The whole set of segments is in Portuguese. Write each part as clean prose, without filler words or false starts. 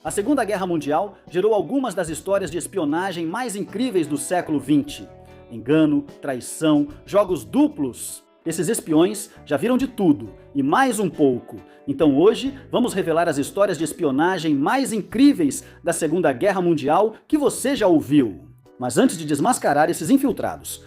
A Segunda Guerra Mundial gerou algumas das histórias de espionagem mais incríveis do século XX. Engano, traição, jogos duplos. Esses espiões já viram de tudo, e mais um pouco. Então hoje vamos revelar as histórias de espionagem mais incríveis da Segunda Guerra Mundial que você já ouviu. Mas antes de desmascarar esses infiltrados,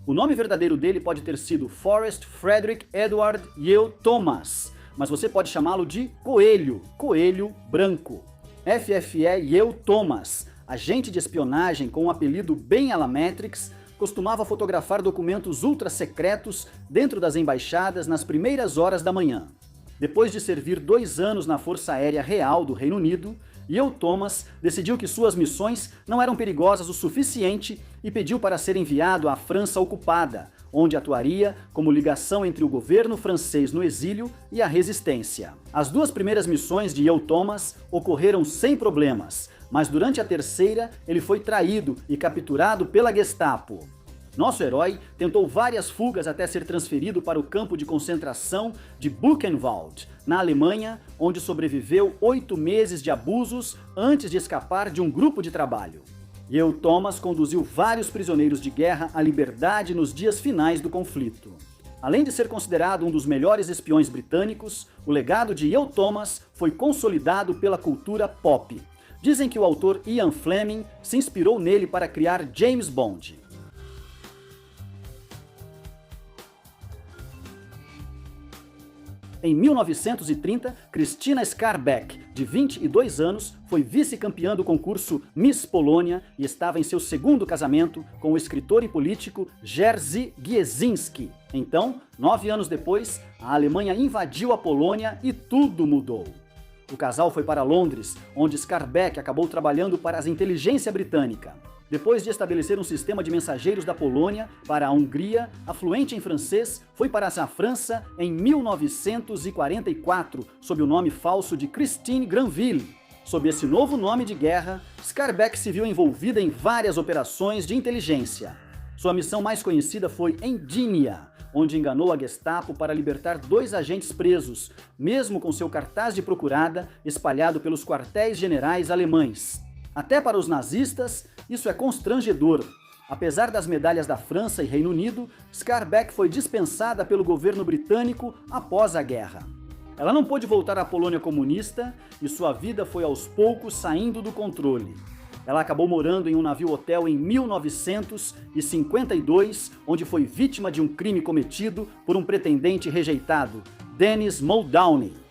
o nome verdadeiro dele pode ter sido Forrest Frederick Edward Yale Thomas, mas você pode chamá-lo de Coelho, Coelho Branco. FFE Yale Thomas, agente de espionagem com um apelido bem à la Matrix, costumava fotografar documentos ultra secretos dentro das embaixadas nas primeiras horas da manhã. Depois de servir 2 anos na Força Aérea Real do Reino Unido, Yale Thomas decidiu que suas missões não eram perigosas o suficiente e pediu para ser enviado à França ocupada, onde atuaria como ligação entre o governo francês no exílio e a resistência. As 2 primeiras missões de Yale Thomas ocorreram sem problemas, mas durante a terceira ele foi traído e capturado pela Gestapo. Nosso herói tentou várias fugas até ser transferido para o campo de concentração de Buchenwald, na Alemanha, onde sobreviveu 8 meses de abusos antes de escapar de um grupo de trabalho. Yale Thomas conduziu vários prisioneiros de guerra à liberdade nos dias finais do conflito. Além de ser considerado um dos melhores espiões britânicos, o legado de Yale Thomas foi consolidado pela cultura pop. Dizem que o autor Ian Fleming se inspirou nele para criar James Bond. Em 1930, Krystyna Skarbek, de 22 anos, foi vice-campeã do concurso Miss Polônia e estava em seu 2º casamento com o escritor e político Jerzy Giezinski. Então, 9 anos depois, a Alemanha invadiu a Polônia e tudo mudou. O casal foi para Londres, onde Skarbek acabou trabalhando para a inteligência britânica. Depois de estabelecer um sistema de mensageiros da Polônia para a Hungria, a fluente em francês foi para a França em 1944, sob o nome falso de Christine Granville. Sob esse novo nome de guerra, Skarbek se viu envolvida em várias operações de inteligência. Sua missão mais conhecida foi em Gdynia, onde enganou a Gestapo para libertar 2 agentes presos, mesmo com seu cartaz de procurada espalhado pelos quartéis generais alemães. Até para os nazistas, isso é constrangedor. Apesar das medalhas da França e Reino Unido, Skarbek foi dispensada pelo governo britânico após a guerra. Ela não pôde voltar à Polônia comunista e sua vida foi aos poucos saindo do controle. Ela acabou morando em um navio-hotel em 1952, onde foi vítima de um crime cometido por um pretendente rejeitado, Dennis Muldowney.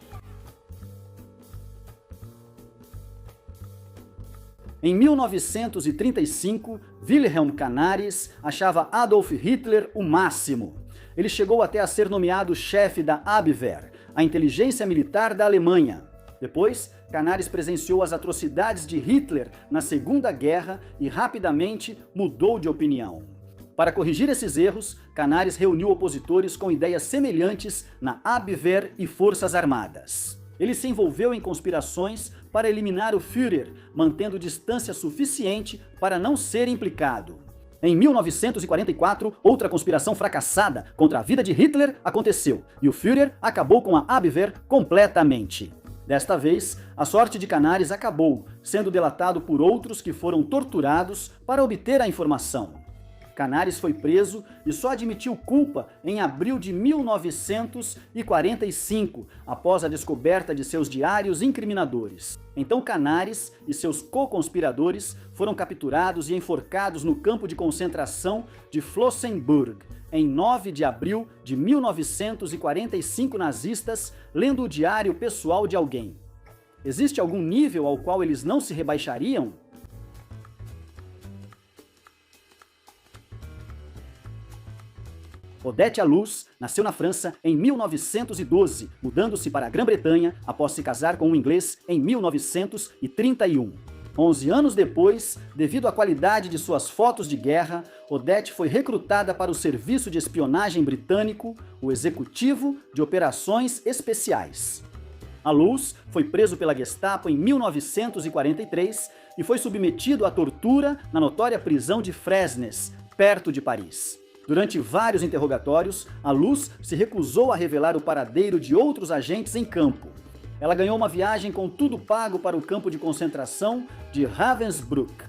Em 1935, Wilhelm Canaris achava Adolf Hitler o máximo. Ele chegou até a ser nomeado chefe da Abwehr, a inteligência militar da Alemanha. Depois, Canaris presenciou as atrocidades de Hitler na Segunda Guerra e rapidamente mudou de opinião. Para corrigir esses erros, Canaris reuniu opositores com ideias semelhantes na Abwehr e Forças Armadas. Ele se envolveu em conspirações para eliminar o Führer, mantendo distância suficiente para não ser implicado. Em 1944, outra conspiração fracassada contra a vida de Hitler aconteceu, e o Führer acabou com a Abwehr completamente. Desta vez, a sorte de Canaris acabou, sendo delatado por outros que foram torturados para obter a informação. Canaris foi preso e só admitiu culpa em abril de 1945, após a descoberta de seus diários incriminadores. Então Canaris e seus co-conspiradores foram capturados e enforcados no campo de concentração de Flossenbürg, em 9 de abril de 1945 nazistas, lendo o diário pessoal de alguém. Existe algum nível ao qual eles não se rebaixariam? Odette Alous nasceu na França em 1912, mudando-se para a Grã-Bretanha após se casar com um inglês em 1931. 11 anos depois, devido à qualidade de suas fotos de guerra, Odette foi recrutada para o serviço de espionagem britânico, o Executivo de Operações Especiais. Alous foi preso pela Gestapo em 1943 e foi submetido à tortura na notória prisão de Fresnes, perto de Paris. Durante vários interrogatórios, a Luz se recusou a revelar o paradeiro de outros agentes em campo. Ela ganhou uma viagem com tudo pago para o campo de concentração de Ravensbrück.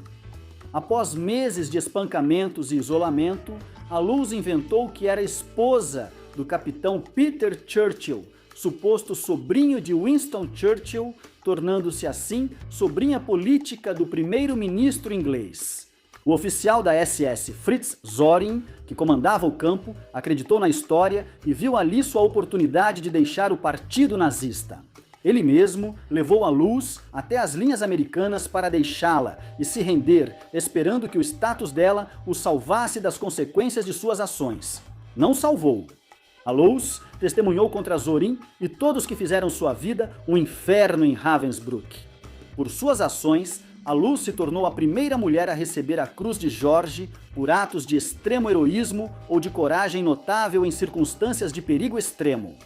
Após meses de espancamentos e isolamento, a Luz inventou que era esposa do capitão Peter Churchill, suposto sobrinho de Winston Churchill, tornando-se assim sobrinha política do primeiro-ministro inglês. O oficial da SS Fritz Zorin, que comandava o campo, acreditou na história e viu ali sua oportunidade de deixar o partido nazista. Ele mesmo levou a Luz até as linhas americanas para deixá-la e se render, esperando que o status dela o salvasse das consequências de suas ações. Não salvou. A Luz testemunhou contra Zorin e todos que fizeram sua vida um inferno em Ravensbrück. Por suas ações, a Luz se tornou a primeira mulher a receber a Cruz de Jorge por atos de extremo heroísmo ou de coragem notável em circunstâncias de perigo extremo.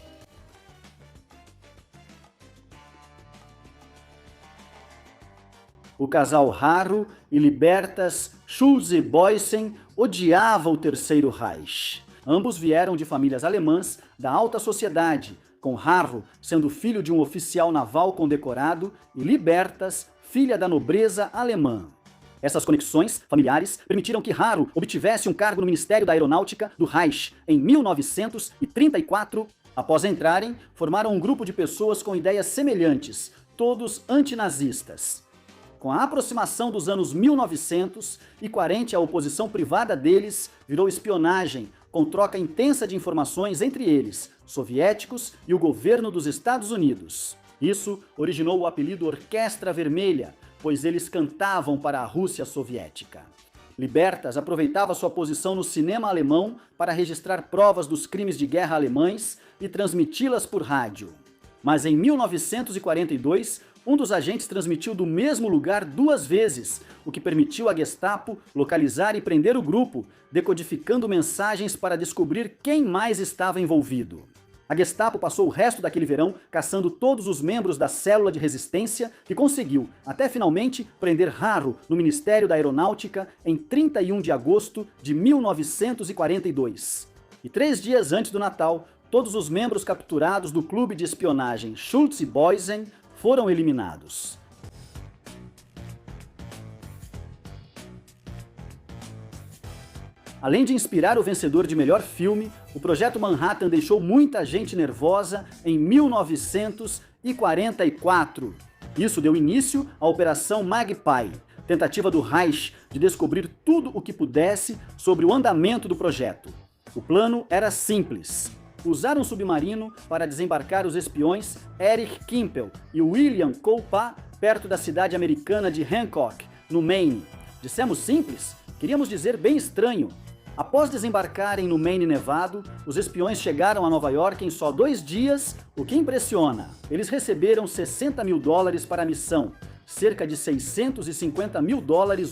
O casal Harro e Libertas Schulze-Boysen odiava o Terceiro Reich. Ambos vieram de famílias alemãs da alta sociedade, com Harro sendo filho de um oficial naval condecorado e Libertas, filha da nobreza alemã. Essas conexões familiares permitiram que Harro obtivesse um cargo no Ministério da Aeronáutica do Reich em 1934. Após entrarem, formaram um grupo de pessoas com ideias semelhantes, todos antinazistas. Com a aproximação dos anos 1940, a oposição privada deles virou espionagem, com troca intensa de informações entre eles, soviéticos e o governo dos Estados Unidos. Isso originou o apelido Orquestra Vermelha, pois eles cantavam para a Rússia soviética. Libertas aproveitava sua posição no cinema alemão para registrar provas dos crimes de guerra alemães e transmiti-las por rádio. Mas em 1942, um dos agentes transmitiu do mesmo lugar 2 vezes, o que permitiu à Gestapo localizar e prender o grupo, decodificando mensagens para descobrir quem mais estava envolvido. A Gestapo passou o resto daquele verão caçando todos os membros da célula de resistência que conseguiu, até finalmente, prender Harro no Ministério da Aeronáutica em 31 de agosto de 1942. E 3 dias antes do Natal, todos os membros capturados do clube de espionagem Schulze-Boysen foram eliminados. Além de inspirar o vencedor de melhor filme, o Projeto Manhattan deixou muita gente nervosa em 1944. Isso deu início à Operação Magpie, tentativa do Reich de descobrir tudo o que pudesse sobre o andamento do projeto. O plano era simples: usar um submarino para desembarcar os espiões Erich Kimpel e William Kolpa perto da cidade americana de Hancock, no Maine. Dissemos simples? Queríamos dizer bem estranho. Após desembarcarem no Maine Nevado, os espiões chegaram a Nova York em só 2 dias, o que impressiona. Eles receberam $60 mil para a missão, cerca de $650 mil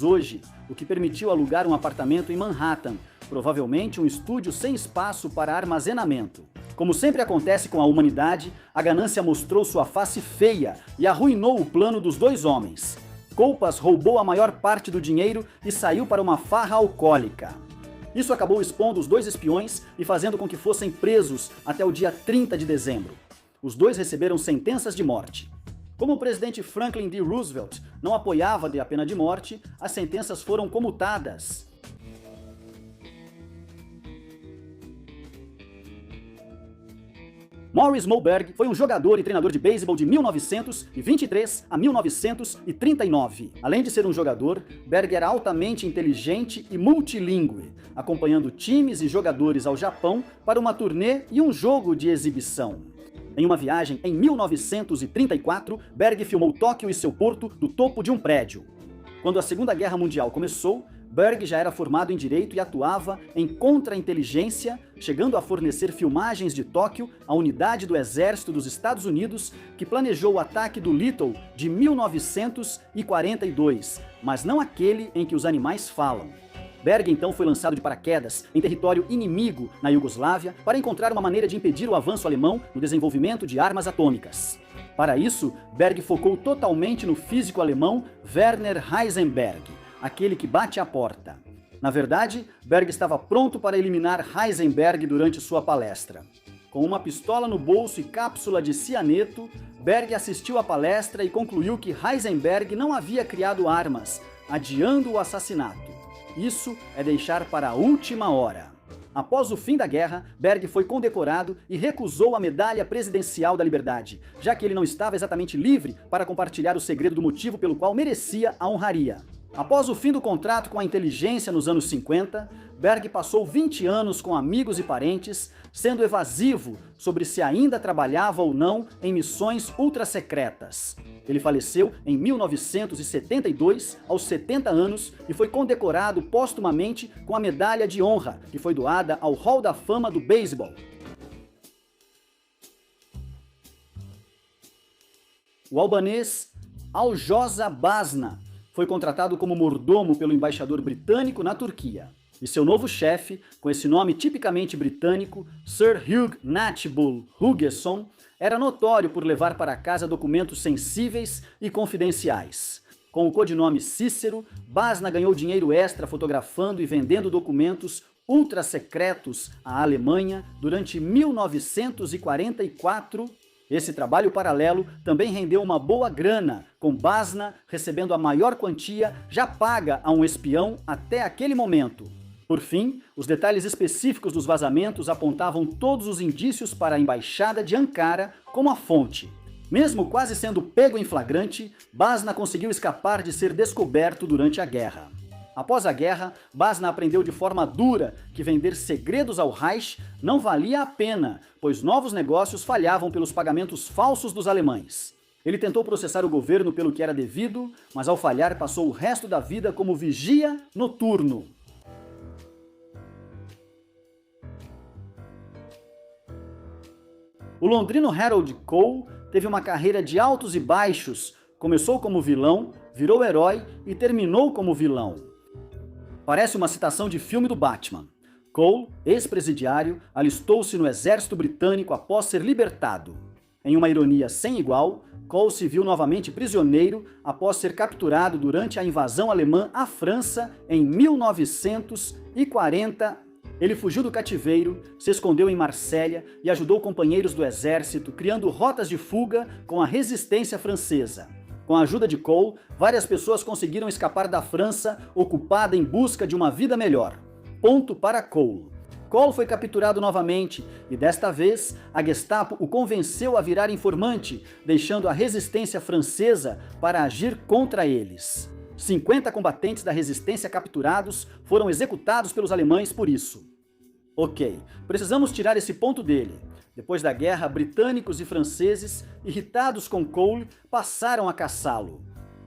hoje, o que permitiu alugar um apartamento em Manhattan, provavelmente um estúdio sem espaço para armazenamento. Como sempre acontece com a humanidade, a ganância mostrou sua face feia e arruinou o plano dos 2 homens. Kolpas roubou a maior parte do dinheiro e saiu para uma farra alcoólica. Isso acabou expondo os 2 espiões e fazendo com que fossem presos até o dia 30 de dezembro. Os 2 receberam sentenças de morte. Como o presidente Franklin D. Roosevelt não apoiava a pena de morte, as sentenças foram comutadas. Morris Moberg foi um jogador e treinador de beisebol de 1923 a 1939. Além de ser um jogador, Berg era altamente inteligente e multilingüe, acompanhando times e jogadores ao Japão para uma turnê e um jogo de exibição. Em uma viagem em 1934, Berg filmou Tóquio e seu porto do topo de um prédio. Quando a Segunda Guerra Mundial começou, Berg já era formado em Direito e atuava em contra-inteligência, chegando a fornecer filmagens de Tóquio à unidade do Exército dos Estados Unidos que planejou o ataque do Little de 1942, mas não aquele em que os animais falam. Berg então foi lançado de paraquedas em território inimigo na Iugoslávia para encontrar uma maneira de impedir o avanço alemão no desenvolvimento de armas atômicas. Para isso, Berg focou totalmente no físico alemão Werner Heisenberg, aquele que bate a porta. Na verdade, Berg estava pronto para eliminar Heisenberg durante sua palestra. Com uma pistola no bolso e cápsula de cianeto, Berg assistiu à palestra e concluiu que Heisenberg não havia criado armas, adiando o assassinato. Isso é deixar para a última hora. Após o fim da guerra, Berg foi condecorado e recusou a Medalha Presidencial da Liberdade, já que ele não estava exatamente livre para compartilhar o segredo do motivo pelo qual merecia a honraria. Após o fim do contrato com a inteligência nos anos 50, Berg passou 20 anos com amigos e parentes, sendo evasivo sobre se ainda trabalhava ou não em missões ultrasecretas. Ele faleceu em 1972, aos 70 anos, e foi condecorado póstumamente com a Medalha de Honra, que foi doada ao Hall da Fama do Beisebol. O albanês Aljoza Basna foi contratado como mordomo pelo embaixador britânico na Turquia. E seu novo chefe, com esse nome tipicamente britânico, Sir Hugh Natchbull Huggesson, era notório por levar para casa documentos sensíveis e confidenciais. Com o codinome Cícero, Basna ganhou dinheiro extra fotografando e vendendo documentos ultrasecretos à Alemanha durante 1944. Esse trabalho paralelo também rendeu uma boa grana, com Basna recebendo a maior quantia já paga a um espião até aquele momento. Por fim, os detalhes específicos dos vazamentos apontavam todos os indícios para a embaixada de Ankara como a fonte. Mesmo quase sendo pego em flagrante, Basna conseguiu escapar de ser descoberto durante a guerra. Após a guerra, Basna aprendeu de forma dura que vender segredos ao Reich não valia a pena, pois novos negócios falhavam pelos pagamentos falsos dos alemães. Ele tentou processar o governo pelo que era devido, mas ao falhar passou o resto da vida como vigia noturno. O londrino Harold Cole teve uma carreira de altos e baixos, começou como vilão, virou herói e terminou como vilão. Parece uma citação de filme do Batman. Cole, ex-presidiário, alistou-se no exército britânico após ser libertado. Em uma ironia sem igual, Cole se viu novamente prisioneiro após ser capturado durante a invasão alemã à França em 1940. Ele fugiu do cativeiro, se escondeu em Marsella e ajudou companheiros do exército, criando rotas de fuga com a resistência francesa. Com a ajuda de Cole, várias pessoas conseguiram escapar da França, ocupada em busca de uma vida melhor. Ponto para Cole. Cole foi capturado novamente e desta vez a Gestapo o convenceu a virar informante, deixando a resistência francesa para agir contra eles. 50 combatentes da resistência capturados foram executados pelos alemães por isso. Ok, precisamos tirar esse ponto dele. Depois da guerra, britânicos e franceses, irritados com Cole, passaram a caçá-lo.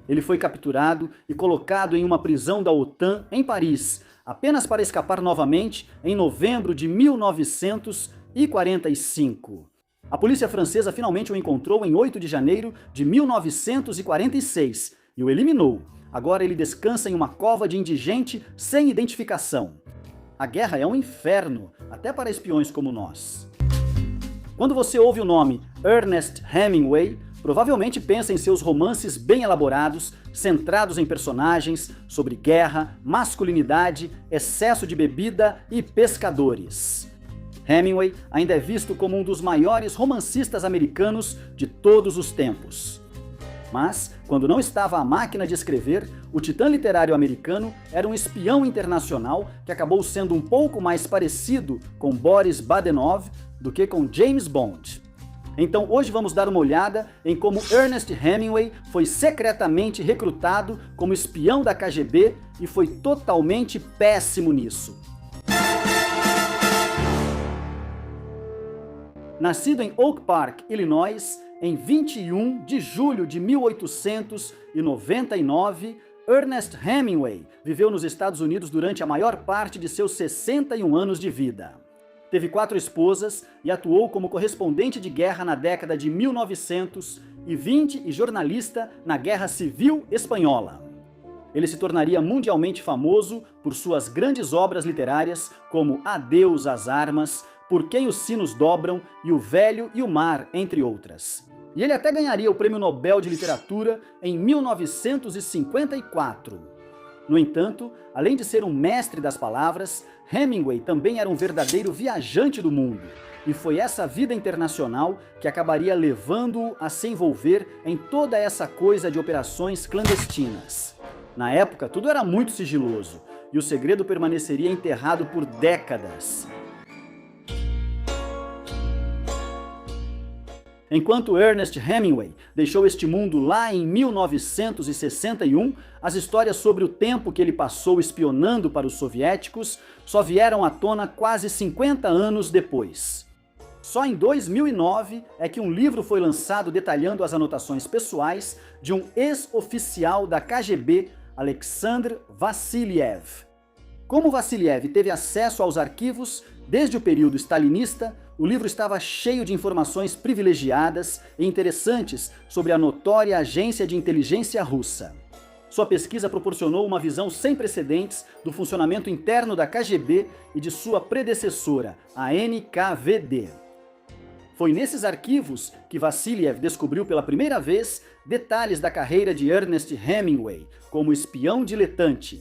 Ele foi capturado e colocado em uma prisão da OTAN em Paris, apenas para escapar novamente em novembro de 1945. A polícia francesa finalmente o encontrou em 8 de janeiro de 1946 e o eliminou. Agora ele descansa em uma cova de indigente sem identificação. A guerra é um inferno, até para espiões como nós. Quando você ouve o nome Ernest Hemingway, provavelmente pensa em seus romances bem elaborados, centrados em personagens, sobre guerra, masculinidade, excesso de bebida e pescadores. Hemingway ainda é visto como um dos maiores romancistas americanos de todos os tempos. Mas, quando não estava à máquina de escrever, o titã literário americano era um espião internacional que acabou sendo um pouco mais parecido com Boris Badenov do que com James Bond. Então hoje vamos dar uma olhada em como Ernest Hemingway foi secretamente recrutado como espião da KGB e foi totalmente péssimo nisso. Nascido em Oak Park, Illinois, em 21 de julho de 1899, Ernest Hemingway viveu nos Estados Unidos durante a maior parte de seus 61 anos de vida. Teve 4 esposas e atuou como correspondente de guerra na década de 1920 e jornalista na Guerra Civil Espanhola. Ele se tornaria mundialmente famoso por suas grandes obras literárias como Adeus às Armas, Por Quem os Sinos Dobram e O Velho e o Mar, entre outras. E ele até ganharia o Prêmio Nobel de Literatura em 1954. No entanto, além de ser um mestre das palavras, Hemingway também era um verdadeiro viajante do mundo. E foi essa vida internacional que acabaria levando-o a se envolver em toda essa coisa de operações clandestinas. Na época, tudo era muito sigiloso, e o segredo permaneceria enterrado por décadas. Enquanto Ernest Hemingway deixou este mundo lá em 1961, as histórias sobre o tempo que ele passou espionando para os soviéticos só vieram à tona quase 50 anos depois. Só em 2009 é que um livro foi lançado detalhando as anotações pessoais de um ex-oficial da KGB, Alexander Vassiliev. Como Vassiliev teve acesso aos arquivos desde o período stalinista, o livro estava cheio de informações privilegiadas e interessantes sobre a notória agência de inteligência russa. Sua pesquisa proporcionou uma visão sem precedentes do funcionamento interno da KGB e de sua predecessora, a NKVD. Foi nesses arquivos que Vassiliev descobriu pela primeira vez detalhes da carreira de Ernest Hemingway como espião diletante.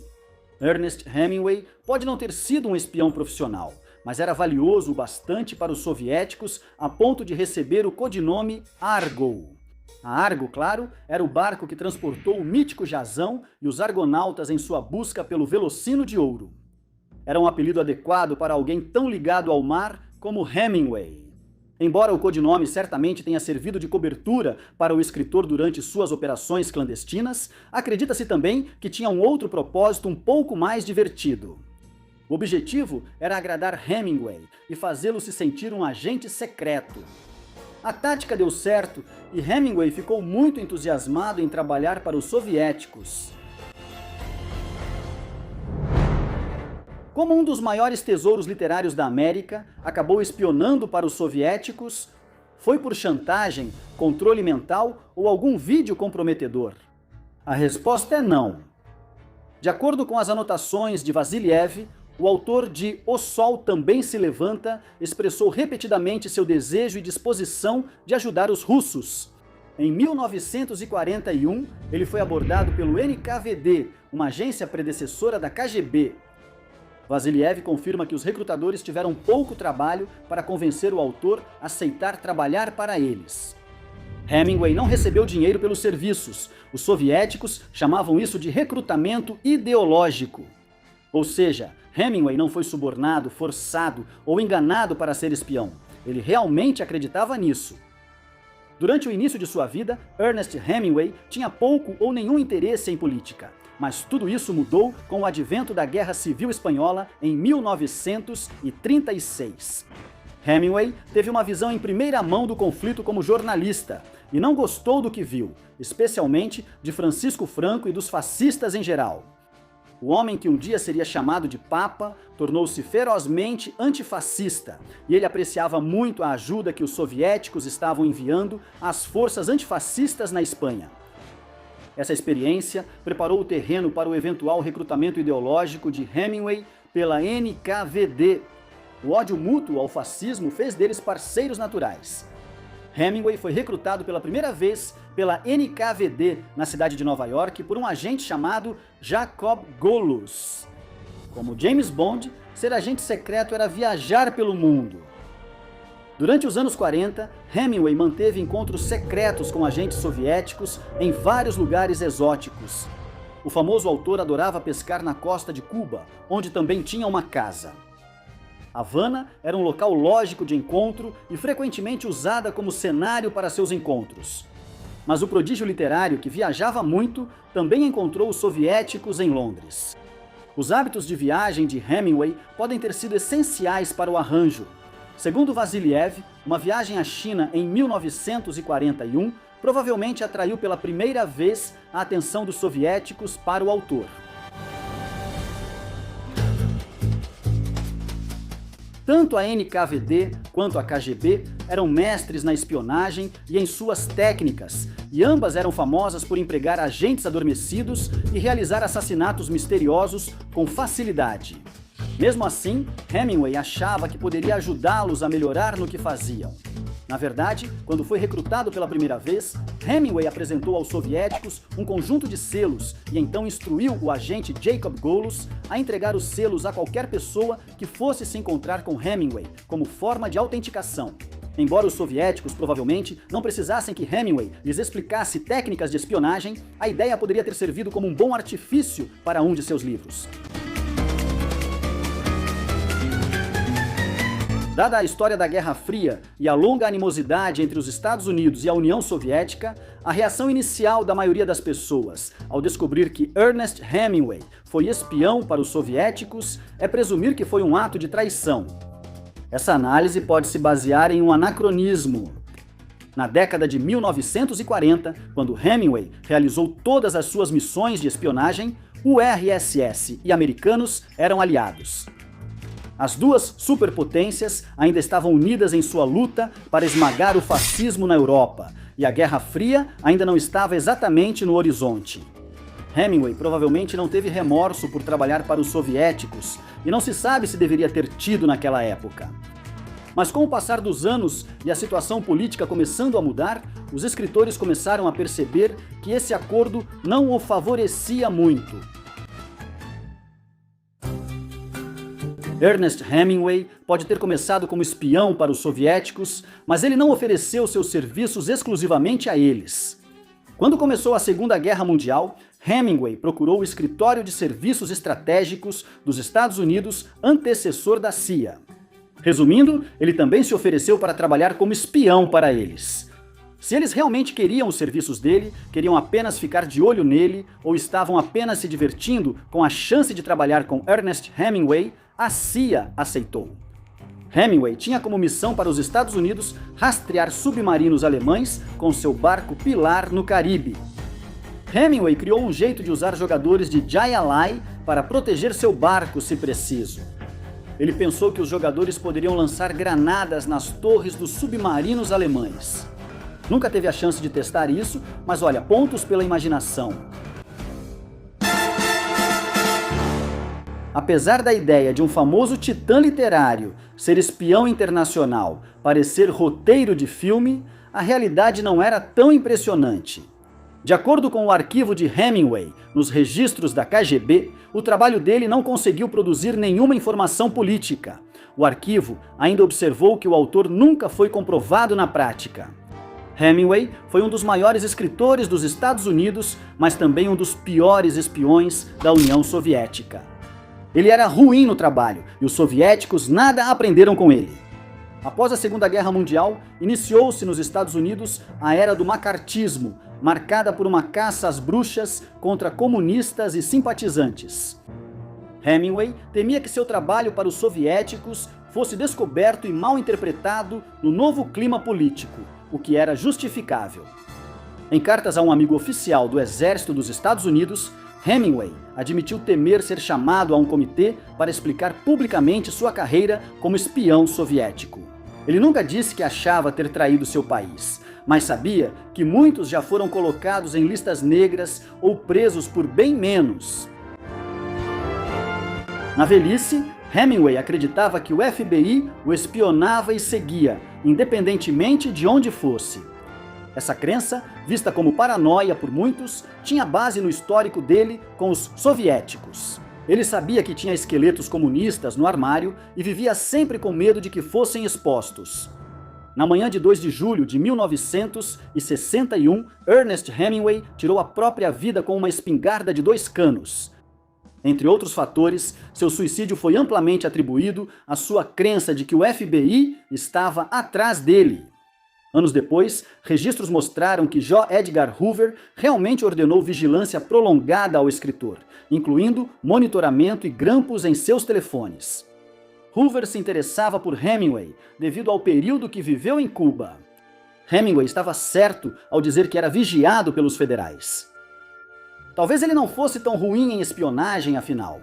Ernest Hemingway pode não ter sido um espião profissional, mas era valioso o bastante para os soviéticos a ponto de receber o codinome Argo. A Argo, claro, era o barco que transportou o mítico Jazão e os argonautas em sua busca pelo Velocino de Ouro. Era um apelido adequado para alguém tão ligado ao mar como Hemingway. Embora o codinome certamente tenha servido de cobertura para o escritor durante suas operações clandestinas, acredita-se também que tinha um outro propósito um pouco mais divertido. O objetivo era agradar Hemingway e fazê-lo se sentir um agente secreto. A tática deu certo e Hemingway ficou muito entusiasmado em trabalhar para os soviéticos. Como um dos maiores tesouros literários da América acabou espionando para os soviéticos, foi por chantagem, controle mental ou algum vídeo comprometedor? A resposta é não. De acordo com as anotações de Vassiliev, o autor de O Sol Também Se Levanta expressou repetidamente seu desejo e disposição de ajudar os russos. Em 1941, ele foi abordado pelo NKVD, uma agência predecessora da KGB. Vassiliev confirma que os recrutadores tiveram pouco trabalho para convencer o autor a aceitar trabalhar para eles. Hemingway não recebeu dinheiro pelos serviços. Os soviéticos chamavam isso de recrutamento ideológico. Ou seja, Hemingway não foi subornado, forçado ou enganado para ser espião. Ele realmente acreditava nisso. Durante o início de sua vida, Ernest Hemingway tinha pouco ou nenhum interesse em política. Mas tudo isso mudou com o advento da Guerra Civil Espanhola em 1936. Hemingway teve uma visão em primeira mão do conflito como jornalista e não gostou do que viu, especialmente de Francisco Franco e dos fascistas em geral. O homem que um dia seria chamado de Papa tornou-se ferozmente antifascista e ele apreciava muito a ajuda que os soviéticos estavam enviando às forças antifascistas na Espanha. Essa experiência preparou o terreno para o eventual recrutamento ideológico de Hemingway pela NKVD. O ódio mútuo ao fascismo fez deles parceiros naturais. Hemingway foi recrutado pela primeira vez pela NKVD na cidade de Nova York por um agente chamado Jacob Golus. Como James Bond, ser agente secreto era viajar pelo mundo. Durante os anos 40, Hemingway manteve encontros secretos com agentes soviéticos em vários lugares exóticos. O famoso autor adorava pescar na costa de Cuba, onde também tinha uma casa. Havana era um local lógico de encontro e frequentemente usada como cenário para seus encontros. Mas o prodígio literário, que viajava muito, também encontrou os soviéticos em Londres. Os hábitos de viagem de Hemingway podem ter sido essenciais para o arranjo. Segundo Vassiliev, uma viagem à China em 1941 provavelmente atraiu pela primeira vez a atenção dos soviéticos para o autor. Tanto a NKVD quanto a KGB eram mestres na espionagem e em suas técnicas, e ambas eram famosas por empregar agentes adormecidos e realizar assassinatos misteriosos com facilidade. Mesmo assim, Hemingway achava que poderia ajudá-los a melhorar no que faziam. Na verdade, quando foi recrutado pela primeira vez, Hemingway apresentou aos soviéticos um conjunto de selos e então instruiu o agente Jacob Golos a entregar os selos a qualquer pessoa que fosse se encontrar com Hemingway, como forma de autenticação. Embora os soviéticos provavelmente não precisassem que Hemingway lhes explicasse técnicas de espionagem, a ideia poderia ter servido como um bom artifício para um de seus livros. Dada a história da Guerra Fria e a longa animosidade entre os Estados Unidos e a União Soviética, a reação inicial da maioria das pessoas ao descobrir que Ernest Hemingway foi espião para os soviéticos é presumir que foi um ato de traição. Essa análise pode se basear em um anacronismo. Na década de 1940, quando Hemingway realizou todas as suas missões de espionagem, o URSS e americanos eram aliados. As duas superpotências ainda estavam unidas em sua luta para esmagar o fascismo na Europa, e a Guerra Fria ainda não estava exatamente no horizonte. Hemingway provavelmente não teve remorso por trabalhar para os soviéticos, e não se sabe se deveria ter tido naquela época. Mas com o passar dos anos e a situação política começando a mudar, os escritores começaram a perceber que esse acordo não o favorecia muito. Ernest Hemingway pode ter começado como espião para os soviéticos, mas ele não ofereceu seus serviços exclusivamente a eles. Quando começou a Segunda Guerra Mundial, Hemingway procurou o Escritório de Serviços Estratégicos dos Estados Unidos, antecessor da CIA. Resumindo, ele também se ofereceu para trabalhar como espião para eles. Se eles realmente queriam os serviços dele, queriam apenas ficar de olho nele, ou estavam apenas se divertindo com a chance de trabalhar com Ernest Hemingway, a CIA aceitou. Hemingway tinha como missão para os Estados Unidos rastrear submarinos alemães com seu barco Pilar no Caribe. Hemingway criou um jeito de usar jogadores de Jai-Alai para proteger seu barco se preciso. Ele pensou que os jogadores poderiam lançar granadas nas torres dos submarinos alemães. Nunca teve a chance de testar isso, mas olha, pontos pela imaginação. Apesar da ideia de um famoso titã literário ser espião internacional parecer roteiro de filme, a realidade não era tão impressionante. De acordo com o arquivo de Hemingway, nos registros da KGB, o trabalho dele não conseguiu produzir nenhuma informação política. O arquivo ainda observou que o autor nunca foi comprovado na prática. Hemingway foi um dos maiores escritores dos Estados Unidos, mas também um dos piores espiões da União Soviética. Ele era ruim no trabalho e os soviéticos nada aprenderam com ele. Após a Segunda Guerra Mundial, iniciou-se nos Estados Unidos a era do macartismo, marcada por uma caça às bruxas contra comunistas e simpatizantes. Hemingway temia que seu trabalho para os soviéticos fosse descoberto e mal interpretado no novo clima político, o que era justificável. Em cartas a um amigo oficial do Exército dos Estados Unidos, Hemingway admitiu temer ser chamado a um comitê para explicar publicamente sua carreira como espião soviético. Ele nunca disse que achava ter traído seu país, mas sabia que muitos já foram colocados em listas negras ou presos por bem menos. Na velhice, Hemingway acreditava que o FBI o espionava e seguia, independentemente de onde fosse. Essa crença, vista como paranoia por muitos, tinha base no histórico dele com os soviéticos. Ele sabia que tinha esqueletos comunistas no armário e vivia sempre com medo de que fossem expostos. Na manhã de 2 de julho de 1961, Ernest Hemingway tirou a própria vida com uma espingarda de 2 canos. Entre outros fatores, seu suicídio foi amplamente atribuído à sua crença de que o FBI estava atrás dele. Anos depois, registros mostraram que J. Edgar Hoover realmente ordenou vigilância prolongada ao escritor, incluindo monitoramento e grampos em seus telefones. Hoover se interessava por Hemingway devido ao período que viveu em Cuba. Hemingway estava certo ao dizer que era vigiado pelos federais. Talvez ele não fosse tão ruim em espionagem, afinal.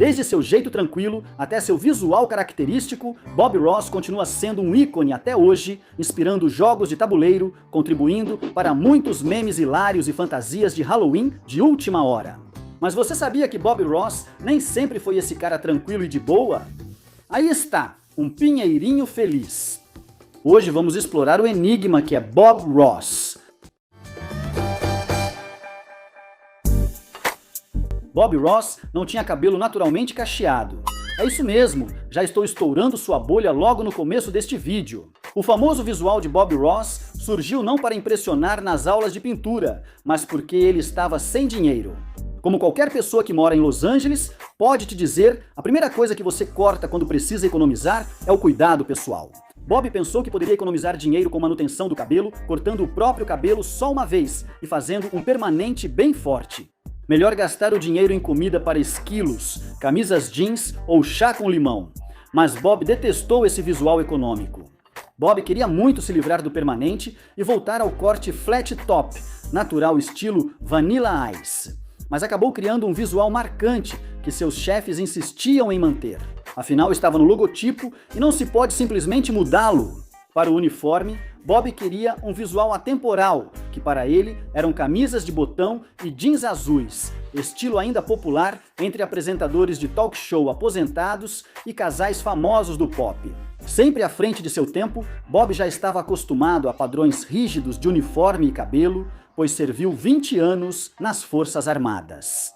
Desde seu jeito tranquilo até seu visual característico, Bob Ross continua sendo um ícone até hoje, inspirando jogos de tabuleiro, contribuindo para muitos memes hilários e fantasias de Halloween de última hora. Mas você sabia que Bob Ross nem sempre foi esse cara tranquilo e de boa? Aí está, um pinheirinho feliz. Hoje vamos explorar o enigma que é Bob Ross. Bob Ross não tinha cabelo naturalmente cacheado. É isso mesmo, já estou estourando sua bolha logo no começo deste vídeo. O famoso visual de Bob Ross surgiu não para impressionar nas aulas de pintura, mas porque ele estava sem dinheiro. Como qualquer pessoa que mora em Los Angeles pode te dizer, a primeira coisa que você corta quando precisa economizar é o cuidado pessoal. Bob pensou que poderia economizar dinheiro com manutenção do cabelo, cortando o próprio cabelo só uma vez e fazendo um permanente bem forte. Melhor gastar o dinheiro em comida para esquilos, camisas jeans ou chá com limão. Mas Bob detestou esse visual econômico. Bob queria muito se livrar do permanente e voltar ao corte flat top, natural estilo Vanilla Ice. Mas acabou criando um visual marcante que seus chefes insistiam em manter. Afinal, estava no logotipo e não se pode simplesmente mudá-lo. Para o uniforme, Bob queria um visual atemporal, que para ele eram camisas de botão e jeans azuis, estilo ainda popular entre apresentadores de talk show aposentados e casais famosos do pop. Sempre à frente de seu tempo, Bob já estava acostumado a padrões rígidos de uniforme e cabelo, pois serviu 20 anos nas Forças Armadas.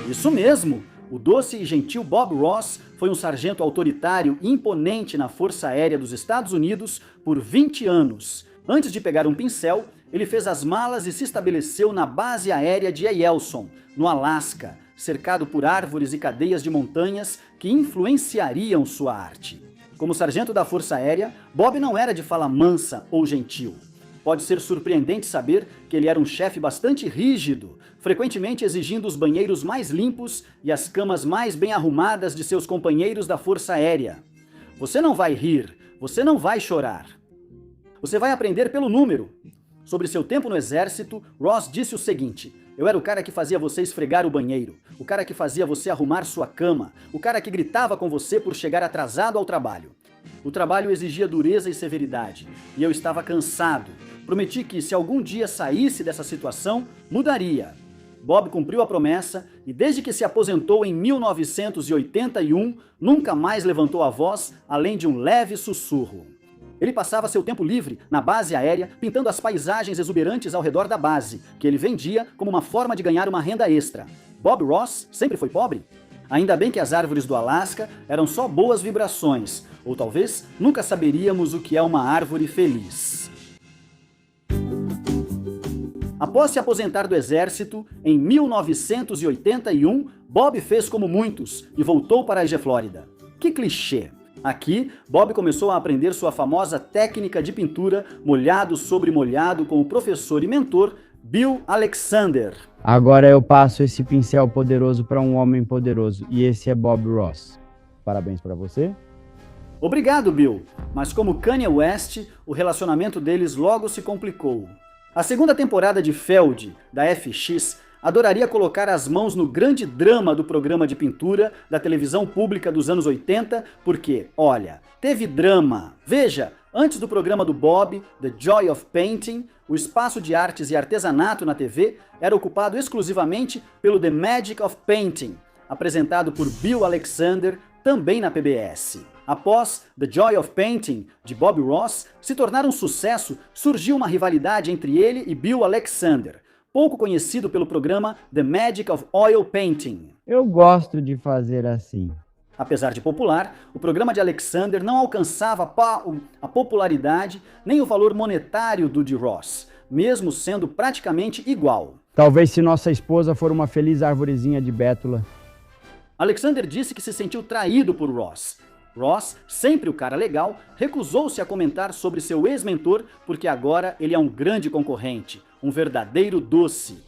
Isso mesmo! O doce e gentil Bob Ross foi um sargento autoritário e imponente na Força Aérea dos Estados Unidos por 20 anos. Antes de pegar um pincel, ele fez as malas e se estabeleceu na base aérea de Eielson, no Alasca, cercado por árvores e cadeias de montanhas que influenciariam sua arte. Como sargento da Força Aérea, Bob não era de fala mansa ou gentil. Pode ser surpreendente saber que ele era um chefe bastante rígido, frequentemente exigindo os banheiros mais limpos e as camas mais bem arrumadas de seus companheiros da Força Aérea. Você não vai rir, você não vai chorar. Você vai aprender pelo número. Sobre seu tempo no exército, Ross disse o seguinte: eu era o cara que fazia você esfregar o banheiro, o cara que fazia você arrumar sua cama, o cara que gritava com você por chegar atrasado ao trabalho. O trabalho exigia dureza e severidade, e eu estava cansado. Prometi que, se algum dia saísse dessa situação, mudaria. Bob cumpriu a promessa e, desde que se aposentou em 1981, nunca mais levantou a voz, além de um leve sussurro. Ele passava seu tempo livre na base aérea, pintando as paisagens exuberantes ao redor da base, que ele vendia como uma forma de ganhar uma renda extra. Bob Ross sempre foi pobre? Ainda bem que as árvores do Alasca eram só boas vibrações, ou talvez nunca saberíamos o que é uma árvore feliz. Após se aposentar do exército, em 1981, Bob fez como muitos e voltou para a Flórida. Que clichê! Aqui, Bob começou a aprender sua famosa técnica de pintura molhado sobre molhado com o professor e mentor Bill Alexander. Agora eu passo esse pincel poderoso para um homem poderoso, e esse é Bob Ross. Parabéns para você. Obrigado, Bill. Mas como Kanye West, o relacionamento deles logo se complicou. A segunda temporada de Feld, da FX, adoraria colocar as mãos no grande drama do programa de pintura da televisão pública dos anos 80, porque, olha, teve drama. Veja, antes do programa do Bob, The Joy of Painting, o espaço de artes e artesanato na TV era ocupado exclusivamente pelo The Magic of Painting, apresentado por Bill Alexander, também na PBS. Após The Joy of Painting, de Bob Ross, se tornar um sucesso, surgiu uma rivalidade entre ele e Bill Alexander, pouco conhecido pelo programa The Magic of Oil Painting. Eu gosto de fazer assim. Apesar de popular, o programa de Alexander não alcançava a popularidade nem o valor monetário do de Ross, mesmo sendo praticamente igual. Talvez se nossa esposa for uma feliz arvorezinha de bétula. Alexander disse que se sentiu traído por Ross. Ross, sempre o cara legal, recusou-se a comentar sobre seu ex-mentor porque agora ele é um grande concorrente, um verdadeiro doce.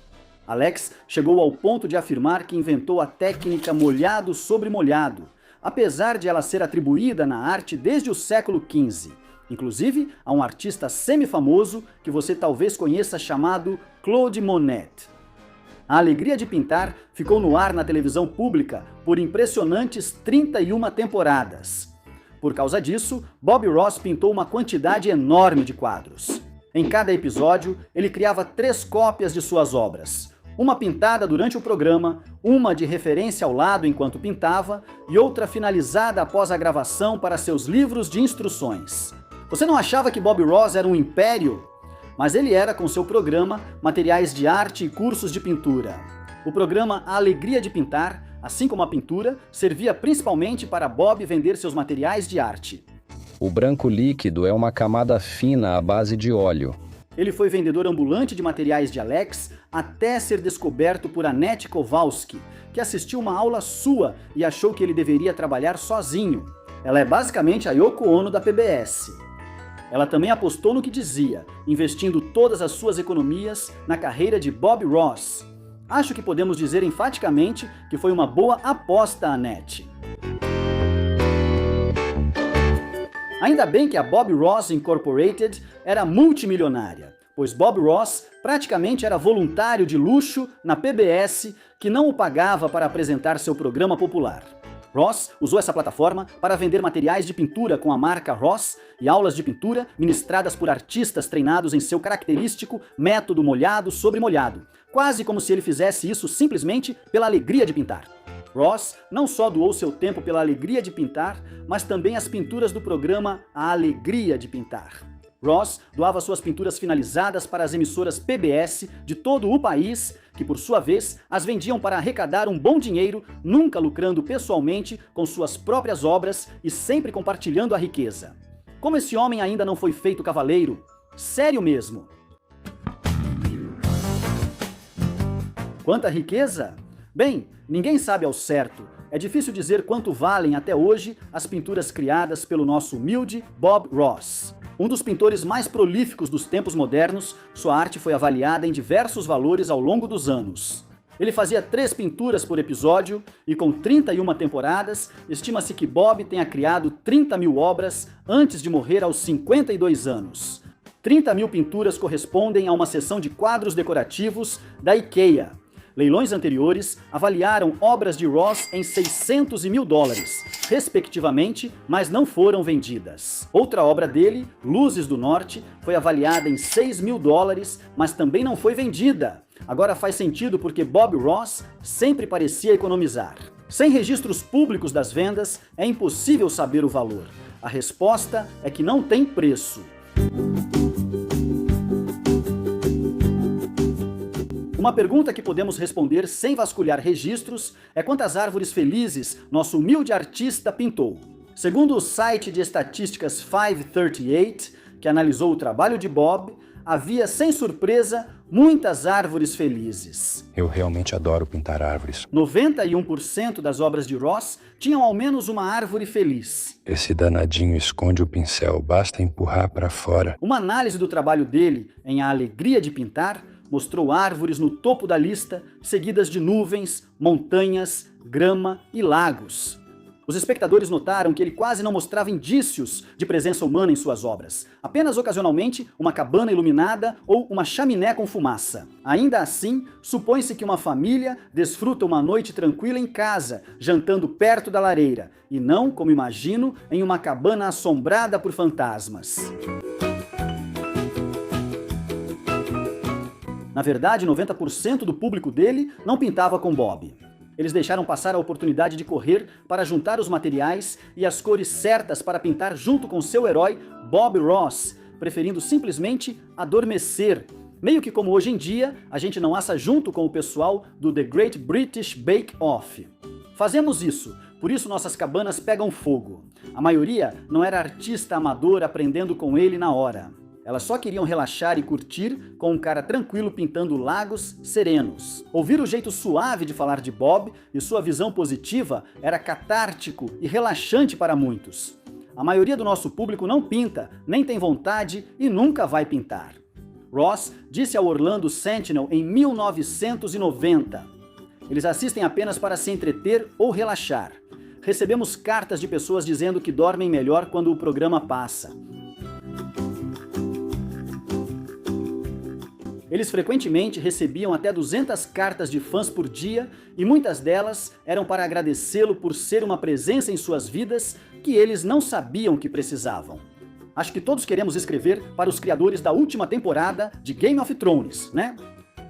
Alex chegou ao ponto de afirmar que inventou a técnica molhado sobre molhado, apesar de ela ser atribuída na arte desde o século XV. Inclusive, a um artista semi-famoso que você talvez conheça chamado Claude Monet. A alegria de pintar ficou no ar na televisão pública por impressionantes 31 temporadas. Por causa disso, Bob Ross pintou uma quantidade enorme de quadros. Em cada episódio, ele criava 3 cópias de suas obras. Uma pintada durante o programa, uma de referência ao lado enquanto pintava e outra finalizada após a gravação para seus livros de instruções. Você não achava que Bob Ross era um império? Mas ele era com seu programa, materiais de arte e cursos de pintura. O programa A Alegria de Pintar, assim como a pintura, servia principalmente para Bob vender seus materiais de arte. O branco líquido é uma camada fina à base de óleo. Ele foi vendedor ambulante de materiais de Alex até ser descoberto por Annette Kowalski, que assistiu uma aula sua e achou que ele deveria trabalhar sozinho. Ela é basicamente a Yoko Ono da PBS. Ela também apostou no que dizia, investindo todas as suas economias na carreira de Bob Ross. Acho que podemos dizer enfaticamente que foi uma boa aposta, Annette. Ainda bem que a Bob Ross Incorporated era multimilionária, pois Bob Ross praticamente era voluntário de luxo na PBS, que não o pagava para apresentar seu programa popular. Ross usou essa plataforma para vender materiais de pintura com a marca Ross e aulas de pintura ministradas por artistas treinados em seu característico método molhado sobre molhado, quase como se ele fizesse isso simplesmente pela alegria de pintar. Ross não só doou seu tempo pela alegria de pintar, mas também as pinturas do programa A Alegria de Pintar. Ross doava suas pinturas finalizadas para as emissoras PBS de todo o país, que por sua vez as vendiam para arrecadar um bom dinheiro, nunca lucrando pessoalmente com suas próprias obras e sempre compartilhando a riqueza. Como esse homem ainda não foi feito cavaleiro? Sério mesmo! Quanta riqueza? Bem, ninguém sabe ao certo. É difícil dizer quanto valem até hoje as pinturas criadas pelo nosso humilde Bob Ross. Um dos pintores mais prolíficos dos tempos modernos, sua arte foi avaliada em diversos valores ao longo dos anos. Ele fazia 3 pinturas por episódio e com 31 temporadas, estima-se que Bob tenha criado 30 mil obras antes de morrer aos 52 anos. 30 mil pinturas correspondem a uma seção de quadros decorativos da IKEA. Leilões anteriores avaliaram obras de Ross em $600 e $1.000, respectivamente, mas não foram vendidas. Outra obra dele, Luzes do Norte, foi avaliada em $6 mil, mas também não foi vendida. Agora faz sentido porque Bob Ross sempre parecia economizar. Sem registros públicos das vendas, é impossível saber o valor. A resposta é que não tem preço. Uma pergunta que podemos responder sem vasculhar registros é quantas árvores felizes nosso humilde artista pintou. Segundo o site de estatísticas 538, que analisou o trabalho de Bob, havia, sem surpresa, muitas árvores felizes. Eu realmente adoro pintar árvores. 91% das obras de Ross tinham ao menos uma árvore feliz. Esse danadinho esconde o pincel, basta empurrar para fora. Uma análise do trabalho dele em A Alegria de Pintar mostrou árvores no topo da lista, seguidas de nuvens, montanhas, grama e lagos. Os espectadores notaram que ele quase não mostrava indícios de presença humana em suas obras, apenas ocasionalmente uma cabana iluminada ou uma chaminé com fumaça. Ainda assim, supõe-se que uma família desfruta uma noite tranquila em casa, jantando perto da lareira, e não, como imagino, em uma cabana assombrada por fantasmas. Na verdade, 90% do público dele não pintava com Bob. Eles deixaram passar a oportunidade de correr para juntar os materiais e as cores certas para pintar junto com seu herói, Bob Ross, preferindo simplesmente adormecer, meio que como hoje em dia a gente não assa junto com o pessoal do The Great British Bake Off. Fazemos isso, por isso nossas cabanas pegam fogo. A maioria não era artista amador aprendendo com ele na hora. Elas só queriam relaxar e curtir com um cara tranquilo pintando lagos serenos. Ouvir o jeito suave de falar de Bob e sua visão positiva era catártico e relaxante para muitos. A maioria do nosso público não pinta, nem tem vontade e nunca vai pintar. Ross disse ao Orlando Sentinel em 1990. Eles assistem apenas para se entreter ou relaxar. Recebemos cartas de pessoas dizendo que dormem melhor quando o programa passa. Eles frequentemente recebiam até 200 cartas de fãs por dia e muitas delas eram para agradecê-lo por ser uma presença em suas vidas que eles não sabiam que precisavam. Acho que todos queremos escrever para os criadores da última temporada de Game of Thrones, né?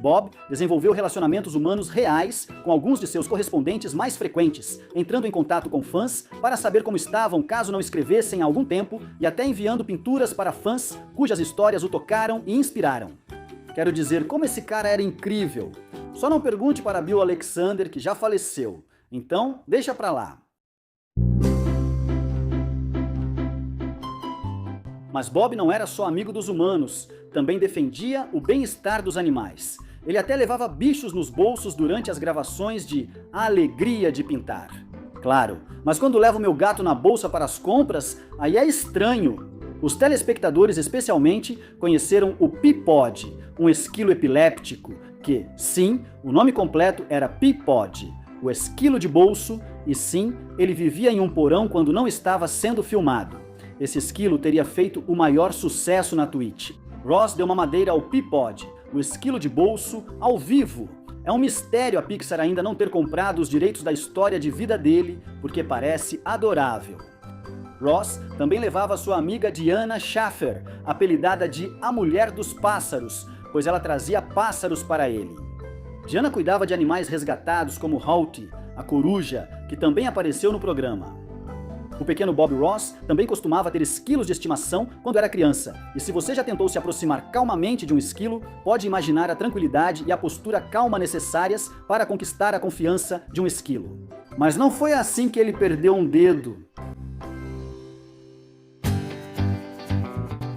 Bob desenvolveu relacionamentos humanos reais com alguns de seus correspondentes mais frequentes, entrando em contato com fãs para saber como estavam caso não escrevessem há algum tempo e até enviando pinturas para fãs cujas histórias o tocaram e inspiraram. Quero dizer, como esse cara era incrível. Só não pergunte para Bill Alexander, que já faleceu. Então, deixa pra lá. Mas Bob não era só amigo dos humanos, também defendia o bem-estar dos animais. Ele até levava bichos nos bolsos durante as gravações de A Alegria de Pintar. Claro, mas quando levo meu gato na bolsa para as compras, aí é estranho. Os telespectadores especialmente conheceram o Peapod, um esquilo epiléptico que, sim, o nome completo era Peapod, o esquilo de bolso, e sim, ele vivia em um porão quando não estava sendo filmado. Esse esquilo teria feito o maior sucesso na Twitch. Ross deu uma madeira ao Peapod, o esquilo de bolso, ao vivo. É um mistério a Pixar ainda não ter comprado os direitos da história de vida dele, porque parece adorável. Ross também levava sua amiga Diana Schaffer, apelidada de A Mulher dos Pássaros, pois ela trazia pássaros para ele. Diana cuidava de animais resgatados como Halty, a coruja, que também apareceu no programa. O pequeno Bob Ross também costumava ter esquilos de estimação quando era criança, e se você já tentou se aproximar calmamente de um esquilo, pode imaginar a tranquilidade e a postura calma necessárias para conquistar a confiança de um esquilo. Mas não foi assim que ele perdeu um dedo.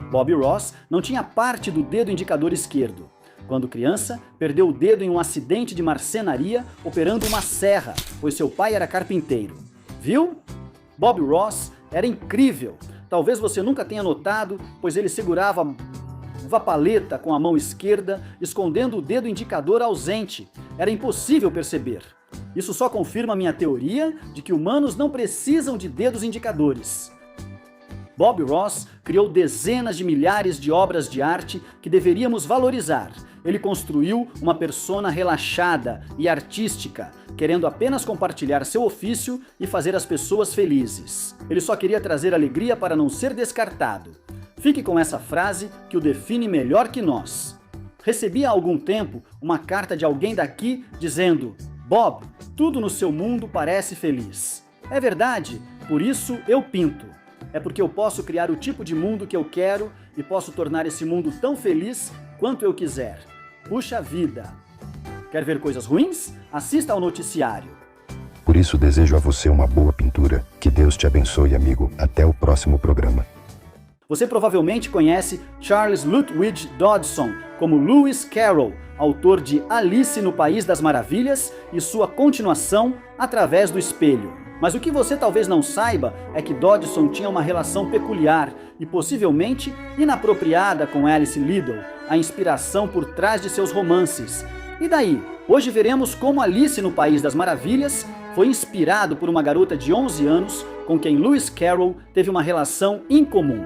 Bob Ross não tinha parte do dedo indicador esquerdo. Quando criança, perdeu o dedo em um acidente de marcenaria operando uma serra, pois seu pai era carpinteiro. Viu? Bob Ross era incrível. Talvez você nunca tenha notado, pois ele segurava uma paleta com a mão esquerda, escondendo o dedo indicador ausente. Era impossível perceber. Isso só confirma minha teoria de que humanos não precisam de dedos indicadores. Bob Ross criou dezenas de milhares de obras de arte que deveríamos valorizar. Ele construiu uma persona relaxada e artística, querendo apenas compartilhar seu ofício e fazer as pessoas felizes. Ele só queria trazer alegria para não ser descartado. Fique com essa frase que o define melhor que nós. Recebi há algum tempo uma carta de alguém daqui dizendo: Bob, tudo no seu mundo parece feliz. É verdade, por isso eu pinto. É porque eu posso criar o tipo de mundo que eu quero e posso tornar esse mundo tão feliz quanto eu quiser. Puxa vida! Quer ver coisas ruins? Assista ao noticiário. Por isso desejo a você uma boa pintura. Que Deus te abençoe, amigo. Até o próximo programa. Você provavelmente conhece Charles Lutwidge Dodgson como Lewis Carroll, autor de Alice no País das Maravilhas e sua continuação Através do Espelho. Mas o que você talvez não saiba é que Dodgson tinha uma relação peculiar e possivelmente inapropriada com Alice Liddell, a inspiração por trás de seus romances. E daí? Hoje veremos como Alice no País das Maravilhas foi inspirado por uma garota de 11 anos com quem Lewis Carroll teve uma relação incomum.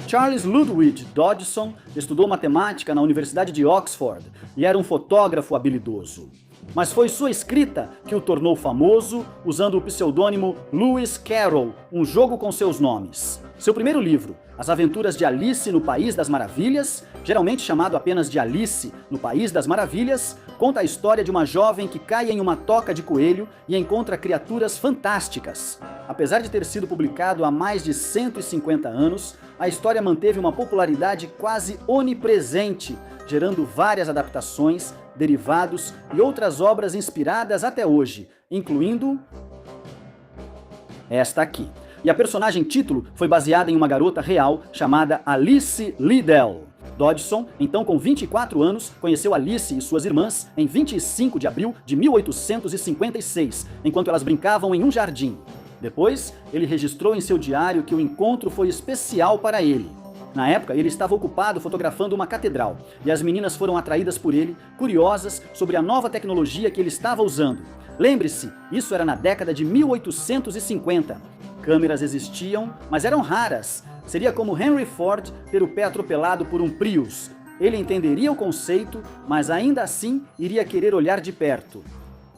Charles Lutwidge Dodgson estudou matemática na Universidade de Oxford e era um fotógrafo habilidoso. Mas foi sua escrita que o tornou famoso usando o pseudônimo Lewis Carroll, um jogo com seus nomes. Seu primeiro livro, As Aventuras de Alice no País das Maravilhas, geralmente chamado apenas de Alice no País das Maravilhas, conta a história de uma jovem que cai em uma toca de coelho e encontra criaturas fantásticas. Apesar de ter sido publicado há mais de 150 anos, a história manteve uma popularidade quase onipresente, gerando várias adaptações, derivados e outras obras inspiradas até hoje, incluindo esta aqui. E a personagem título foi baseada em uma garota real chamada Alice Liddell. Dodgson, então com 24 anos, conheceu Alice e suas irmãs em 25 de abril de 1856, enquanto elas brincavam em um jardim. Depois, ele registrou em seu diário que o encontro foi especial para ele. Na época, ele estava ocupado fotografando uma catedral, e as meninas foram atraídas por ele, curiosas sobre a nova tecnologia que ele estava usando. Lembre-se, isso era na década de 1850. Câmeras existiam, mas eram raras. Seria como Henry Ford ter o pé atropelado por um Prius. Ele entenderia o conceito, mas ainda assim iria querer olhar de perto.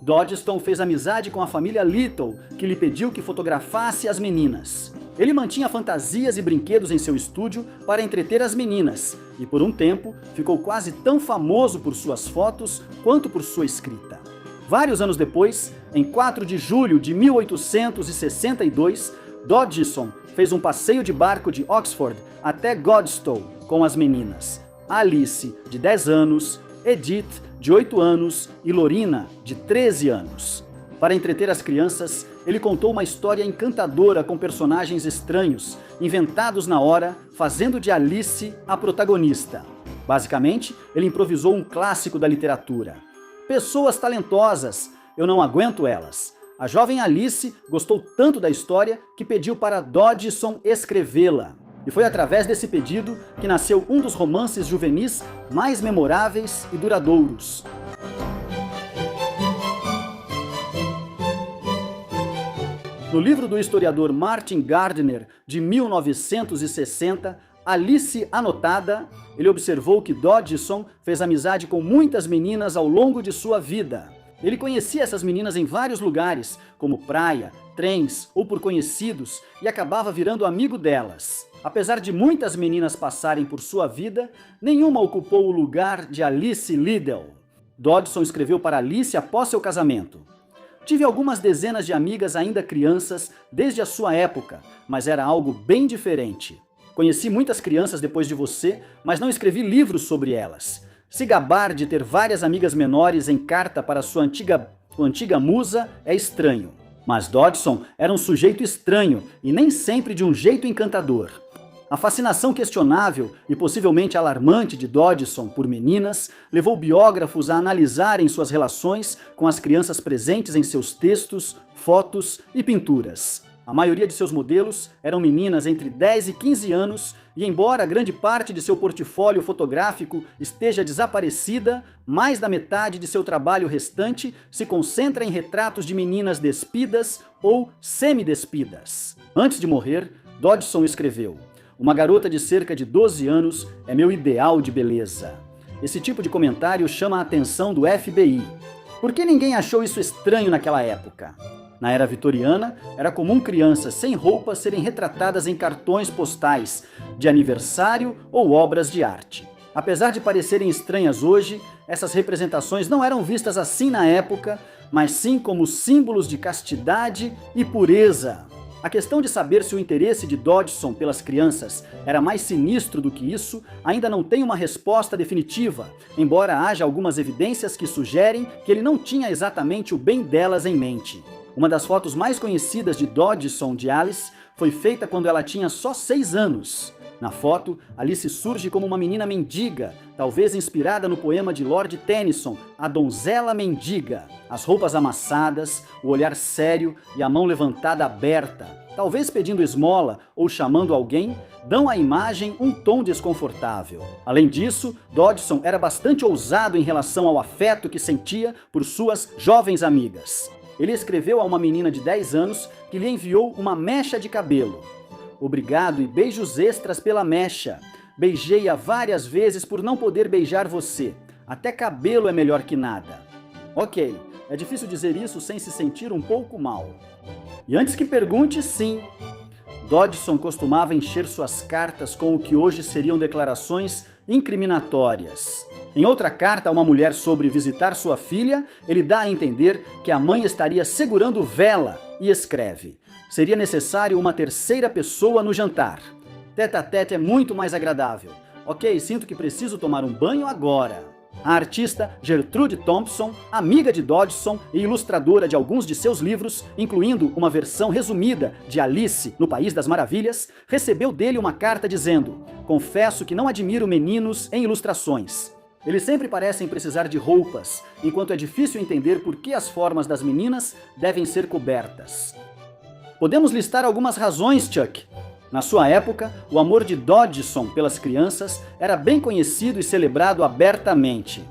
Dodgson fez amizade com a família Little, que lhe pediu que fotografasse as meninas. Ele mantinha fantasias e brinquedos em seu estúdio para entreter as meninas e, por um tempo, ficou quase tão famoso por suas fotos quanto por sua escrita. Vários anos depois, em 4 de julho de 1862, Dodgson fez um passeio de barco de Oxford até Godstow com as meninas, Alice, de 10 anos, Edith, de 8 anos e Lorina, de 13 anos. Para entreter as crianças, ele contou uma história encantadora com personagens estranhos, inventados na hora, fazendo de Alice a protagonista. Basicamente, ele improvisou um clássico da literatura. Pessoas talentosas, eu não aguento elas. A jovem Alice gostou tanto da história que pediu para Dodgson escrevê-la. E foi através desse pedido que nasceu um dos romances juvenis mais memoráveis e duradouros. No livro do historiador Martin Gardner, de 1960, Alice Anotada, ele observou que Dodgson fez amizade com muitas meninas ao longo de sua vida. Ele conhecia essas meninas em vários lugares, como praia, trens ou por conhecidos, e acabava virando amigo delas. Apesar de muitas meninas passarem por sua vida, nenhuma ocupou o lugar de Alice Liddell. Dodgson escreveu para Alice após seu casamento. Tive algumas dezenas de amigas ainda crianças desde a sua época, mas era algo bem diferente. Conheci muitas crianças depois de você, mas não escrevi livros sobre elas. Se gabar de ter várias amigas menores em carta para sua antiga musa é estranho. Mas Dodgson era um sujeito estranho e nem sempre de um jeito encantador. A fascinação questionável e possivelmente alarmante de Dodgson por meninas levou biógrafos a analisarem suas relações com as crianças presentes em seus textos, fotos e pinturas. A maioria de seus modelos eram meninas entre 10 e 15 anos e, embora grande parte de seu portfólio fotográfico esteja desaparecida, mais da metade de seu trabalho restante se concentra em retratos de meninas despidas ou semi-despidas. Antes de morrer, Dodgson escreveu: "Uma garota de cerca de 12 anos é meu ideal de beleza." Esse tipo de comentário chama a atenção do FBI. Por que ninguém achou isso estranho naquela época? Na era vitoriana, era comum crianças sem roupa serem retratadas em cartões postais, de aniversário ou obras de arte. Apesar de parecerem estranhas hoje, essas representações não eram vistas assim na época, mas sim como símbolos de castidade e pureza. A questão de saber se o interesse de Dodgson pelas crianças era mais sinistro do que isso ainda não tem uma resposta definitiva, embora haja algumas evidências que sugerem que ele não tinha exatamente o bem delas em mente. Uma das fotos mais conhecidas de Dodgson de Alice foi feita quando ela tinha só 6 anos. Na foto, Alice surge como uma menina mendiga, talvez inspirada no poema de Lord Tennyson, A Donzela Mendiga. As roupas amassadas, o olhar sério e a mão levantada aberta, talvez pedindo esmola ou chamando alguém, dão à imagem um tom desconfortável. Além disso, Dodgson era bastante ousado em relação ao afeto que sentia por suas jovens amigas. Ele escreveu a uma menina de 10 anos que lhe enviou uma mecha de cabelo. "Obrigado e beijos extras pela mecha. Beijei-a várias vezes por não poder beijar você. Até cabelo é melhor que nada." Ok, é difícil dizer isso sem se sentir um pouco mal. E antes que pergunte, sim, Dodgson costumava encher suas cartas com o que hoje seriam declarações incriminatórias. Em outra carta a uma mulher sobre visitar sua filha, ele dá a entender que a mãe estaria segurando vela e escreve: "Seria necessário uma terceira pessoa no jantar. Tete-a-tete é muito mais agradável. Ok, sinto que preciso tomar um banho agora." A artista Gertrude Thompson, amiga de Dodgson e ilustradora de alguns de seus livros, incluindo uma versão resumida de Alice no País das Maravilhas, recebeu dele uma carta dizendo: "Confesso que não admiro meninos em ilustrações. Eles sempre parecem precisar de roupas, enquanto é difícil entender por que as formas das meninas devem ser cobertas." Podemos listar algumas razões, Chuck. Na sua época, o amor de Dodgson pelas crianças era bem conhecido e celebrado abertamente.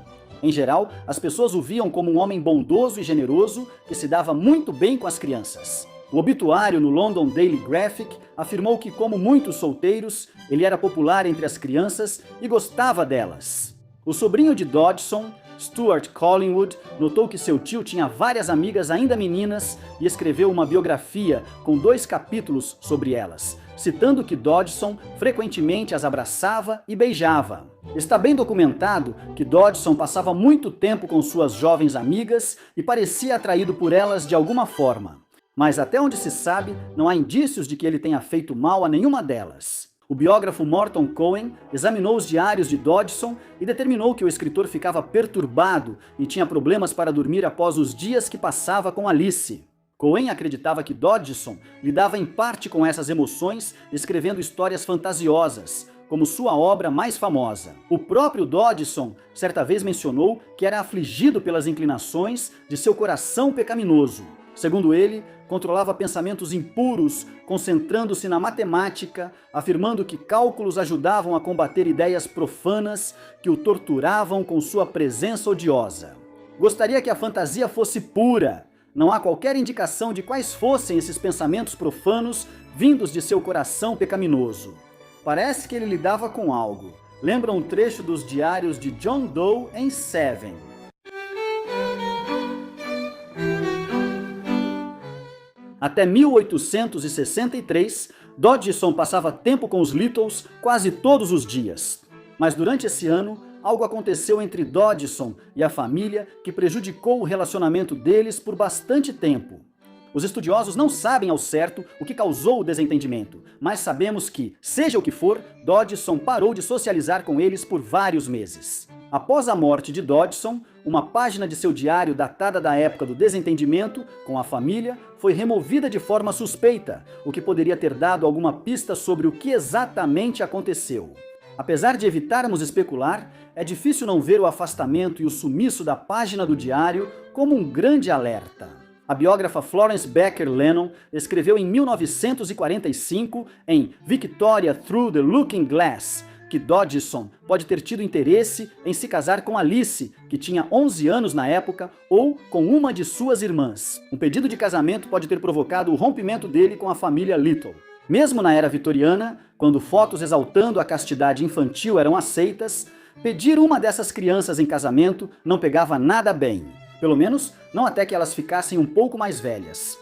Em geral, as pessoas o viam como um homem bondoso e generoso que se dava muito bem com as crianças. O obituário no London Daily Graphic afirmou que, como muitos solteiros, ele era popular entre as crianças e gostava delas. O sobrinho de Dodgson, Stuart Collingwood notou que seu tio tinha várias amigas ainda meninas e escreveu uma biografia com 2 capítulos sobre elas, citando que Dodgson frequentemente as abraçava e beijava. Está bem documentado que Dodgson passava muito tempo com suas jovens amigas e parecia atraído por elas de alguma forma. Mas até onde se sabe, não há indícios de que ele tenha feito mal a nenhuma delas. O biógrafo Morton Cohen examinou os diários de Dodgson e determinou que o escritor ficava perturbado e tinha problemas para dormir após os dias que passava com Alice. Cohen acreditava que Dodgson lidava em parte com essas emoções, escrevendo histórias fantasiosas, como sua obra mais famosa. O próprio Dodgson certa vez mencionou que era afligido pelas inclinações de seu coração pecaminoso. Segundo ele, controlava pensamentos impuros, concentrando-se na matemática, afirmando que cálculos ajudavam a combater ideias profanas que o torturavam com sua presença odiosa. Gostaria que a fantasia fosse pura. Não há qualquer indicação de quais fossem esses pensamentos profanos vindos de seu coração pecaminoso. Parece que ele lidava com algo. Lembra um trecho dos diários de John Doe em Seven. Até 1863, Dodgson passava tempo com os Littles quase todos os dias. Mas durante esse ano, algo aconteceu entre Dodgson e a família que prejudicou o relacionamento deles por bastante tempo. Os estudiosos não sabem ao certo o que causou o desentendimento, mas sabemos que, seja o que for, Dodgson parou de socializar com eles por vários meses. Após a morte de Dodgson, uma página de seu diário datada da época do desentendimento com a família foi removida de forma suspeita, o que poderia ter dado alguma pista sobre o que exatamente aconteceu. Apesar de evitarmos especular, é difícil não ver o afastamento e o sumiço da página do diário como um grande alerta. A biógrafa Florence Becker Lennon escreveu em 1945, em Victoria Through the Looking Glass, que Dodgson pode ter tido interesse em se casar com Alice, que tinha 11 anos na época, ou com uma de suas irmãs. Um pedido de casamento pode ter provocado o rompimento dele com a família Little. Mesmo na era vitoriana, quando fotos exaltando a castidade infantil eram aceitas, pedir uma dessas crianças em casamento não pegava nada bem. Pelo menos, não até que elas ficassem um pouco mais velhas.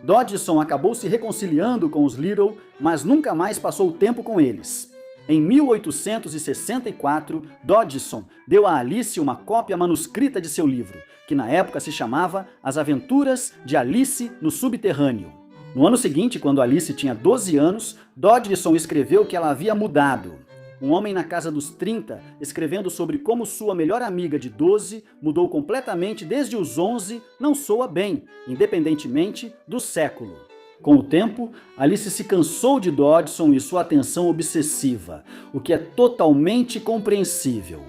Dodgson acabou se reconciliando com os Little, mas nunca mais passou tempo com eles. Em 1864, Dodgson deu a Alice uma cópia manuscrita de seu livro, que na época se chamava As Aventuras de Alice no Subterrâneo. No ano seguinte, quando Alice tinha 12 anos, Dodgson escreveu que ela havia mudado. Um homem na casa dos 30, escrevendo sobre como sua melhor amiga de 12 mudou completamente desde os 11, não soa bem, independentemente do século. Com o tempo, Alice se cansou de Dodgson e sua atenção obsessiva, o que é totalmente compreensível.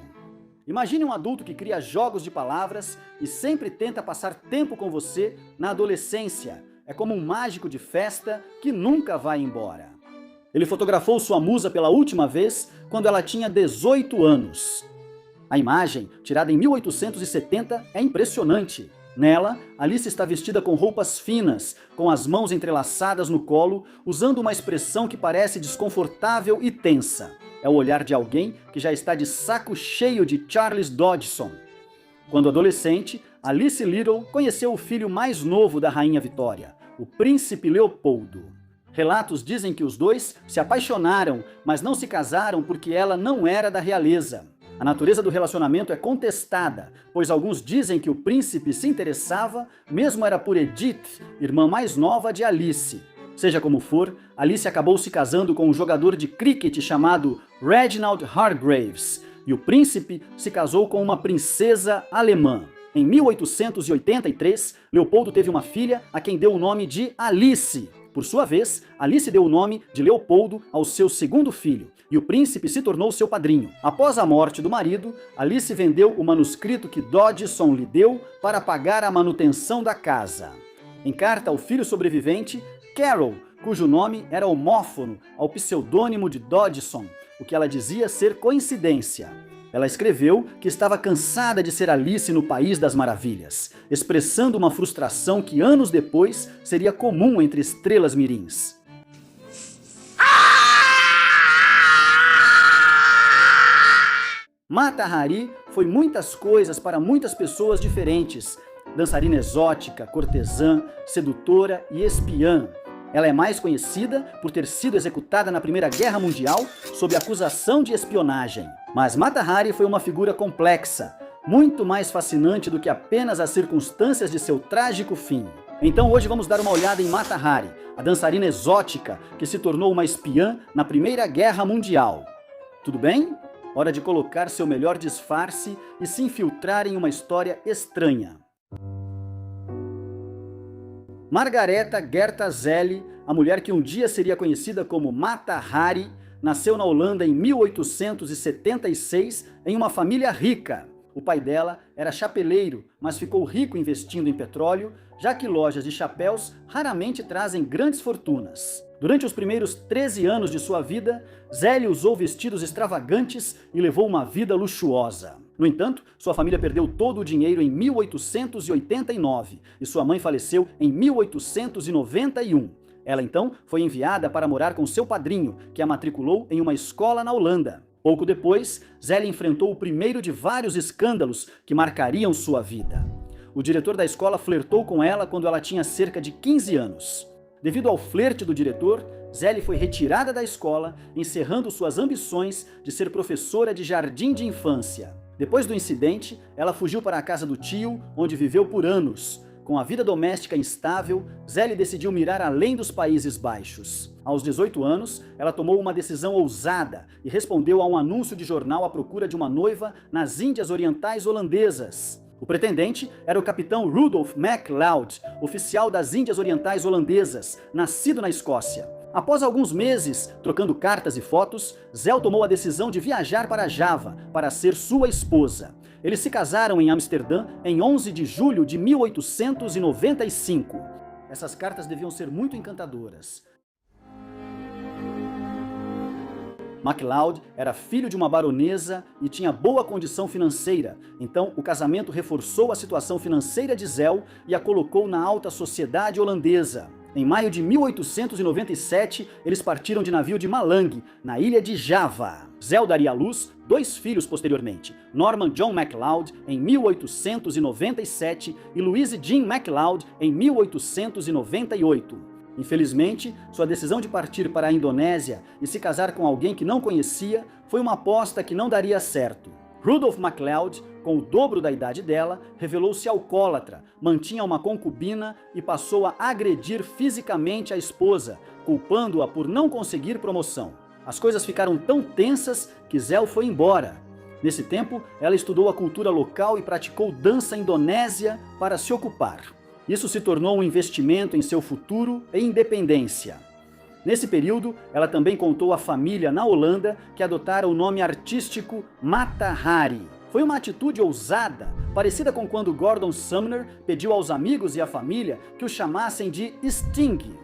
Imagine um adulto que cria jogos de palavras e sempre tenta passar tempo com você na adolescência. É como um mágico de festa que nunca vai embora. Ele fotografou sua musa pela última vez quando ela tinha 18 anos. A imagem, tirada em 1870, é impressionante. Nela, Alice está vestida com roupas finas, com as mãos entrelaçadas no colo, usando uma expressão que parece desconfortável e tensa. É o olhar de alguém que já está de saco cheio de Charles Dodgson. Quando adolescente, Alice Little conheceu o filho mais novo da Rainha Vitória, o Príncipe Leopoldo. Relatos dizem que os dois se apaixonaram, mas não se casaram porque ela não era da realeza. A natureza do relacionamento é contestada, pois alguns dizem que o príncipe se interessava, mesmo era por Edith, irmã mais nova de Alice. Seja como for, Alice acabou se casando com um jogador de cricket chamado Reginald Hargreaves, e o príncipe se casou com uma princesa alemã. Em 1883, Leopoldo teve uma filha a quem deu o nome de Alice. Por sua vez, Alice deu o nome de Leopoldo ao seu segundo filho, e o príncipe se tornou seu padrinho. Após a morte do marido, Alice vendeu o manuscrito que Dodgson lhe deu para pagar a manutenção da casa. Em carta ao filho sobrevivente, Carol, cujo nome era homófono ao pseudônimo de Dodgson, o que ela dizia ser coincidência. Ela escreveu que estava cansada de ser Alice no País das Maravilhas, expressando uma frustração que anos depois seria comum entre estrelas mirins. Mata Hari foi muitas coisas para muitas pessoas diferentes. Dançarina exótica, cortesã, sedutora e espiã. Ela é mais conhecida por ter sido executada na Primeira Guerra Mundial sob acusação de espionagem. Mas Mata Hari foi uma figura complexa, muito mais fascinante do que apenas as circunstâncias de seu trágico fim. Então hoje vamos dar uma olhada em Mata Hari, a dançarina exótica que se tornou uma espiã na Primeira Guerra Mundial. Tudo bem? Hora de colocar seu melhor disfarce e se infiltrar em uma história estranha. Margareta Gerta Zelle, a mulher que um dia seria conhecida como Mata Hari, nasceu na Holanda em 1876 em uma família rica. O pai dela era chapeleiro, mas ficou rico investindo em petróleo, já que lojas de chapéus raramente trazem grandes fortunas. Durante os primeiros 13 anos de sua vida, Zelle usou vestidos extravagantes e levou uma vida luxuosa. No entanto, sua família perdeu todo o dinheiro em 1889 e sua mãe faleceu em 1891. Ela então foi enviada para morar com seu padrinho, que a matriculou em uma escola na Holanda. Pouco depois, Zelle enfrentou o primeiro de vários escândalos que marcariam sua vida. O diretor da escola flertou com ela quando ela tinha cerca de 15 anos. Devido ao flerte do diretor, Zelle foi retirada da escola, encerrando suas ambições de ser professora de jardim de infância. Depois do incidente, ela fugiu para a casa do tio, onde viveu por anos. Com a vida doméstica instável, Zelle decidiu mirar além dos Países Baixos. Aos 18 anos, ela tomou uma decisão ousada e respondeu a um anúncio de jornal à procura de uma noiva nas Índias Orientais Holandesas. O pretendente era o capitão Rudolf MacLeod, oficial das Índias Orientais Holandesas, nascido na Escócia. Após alguns meses, trocando cartas e fotos, Zelle tomou a decisão de viajar para Java para ser sua esposa. Eles se casaram em Amsterdã em 11 de julho de 1895. Essas cartas deviam ser muito encantadoras. MacLeod era filho de uma baronesa e tinha boa condição financeira, então o casamento reforçou a situação financeira de Zelle e a colocou na alta sociedade holandesa. Em maio de 1897, eles partiram de navio de Malang, na ilha de Java. Zelle daria à luz 2 filhos posteriormente, Norman John MacLeod em 1897 e Louise Jean MacLeod em 1898. Infelizmente, sua decisão de partir para a Indonésia e se casar com alguém que não conhecia foi uma aposta que não daria certo. Rudolf MacLeod, com o dobro da idade dela, revelou-se alcoólatra, mantinha uma concubina e passou a agredir fisicamente a esposa, culpando-a por não conseguir promoção. As coisas ficaram tão tensas que Zelle foi embora. Nesse tempo, ela estudou a cultura local e praticou dança indonésia para se ocupar. Isso se tornou um investimento em seu futuro e independência. Nesse período, ela também contou à família na Holanda que adotara o nome artístico Mata Hari. Foi uma atitude ousada, parecida com quando Gordon Sumner pediu aos amigos e à família que o chamassem de Sting.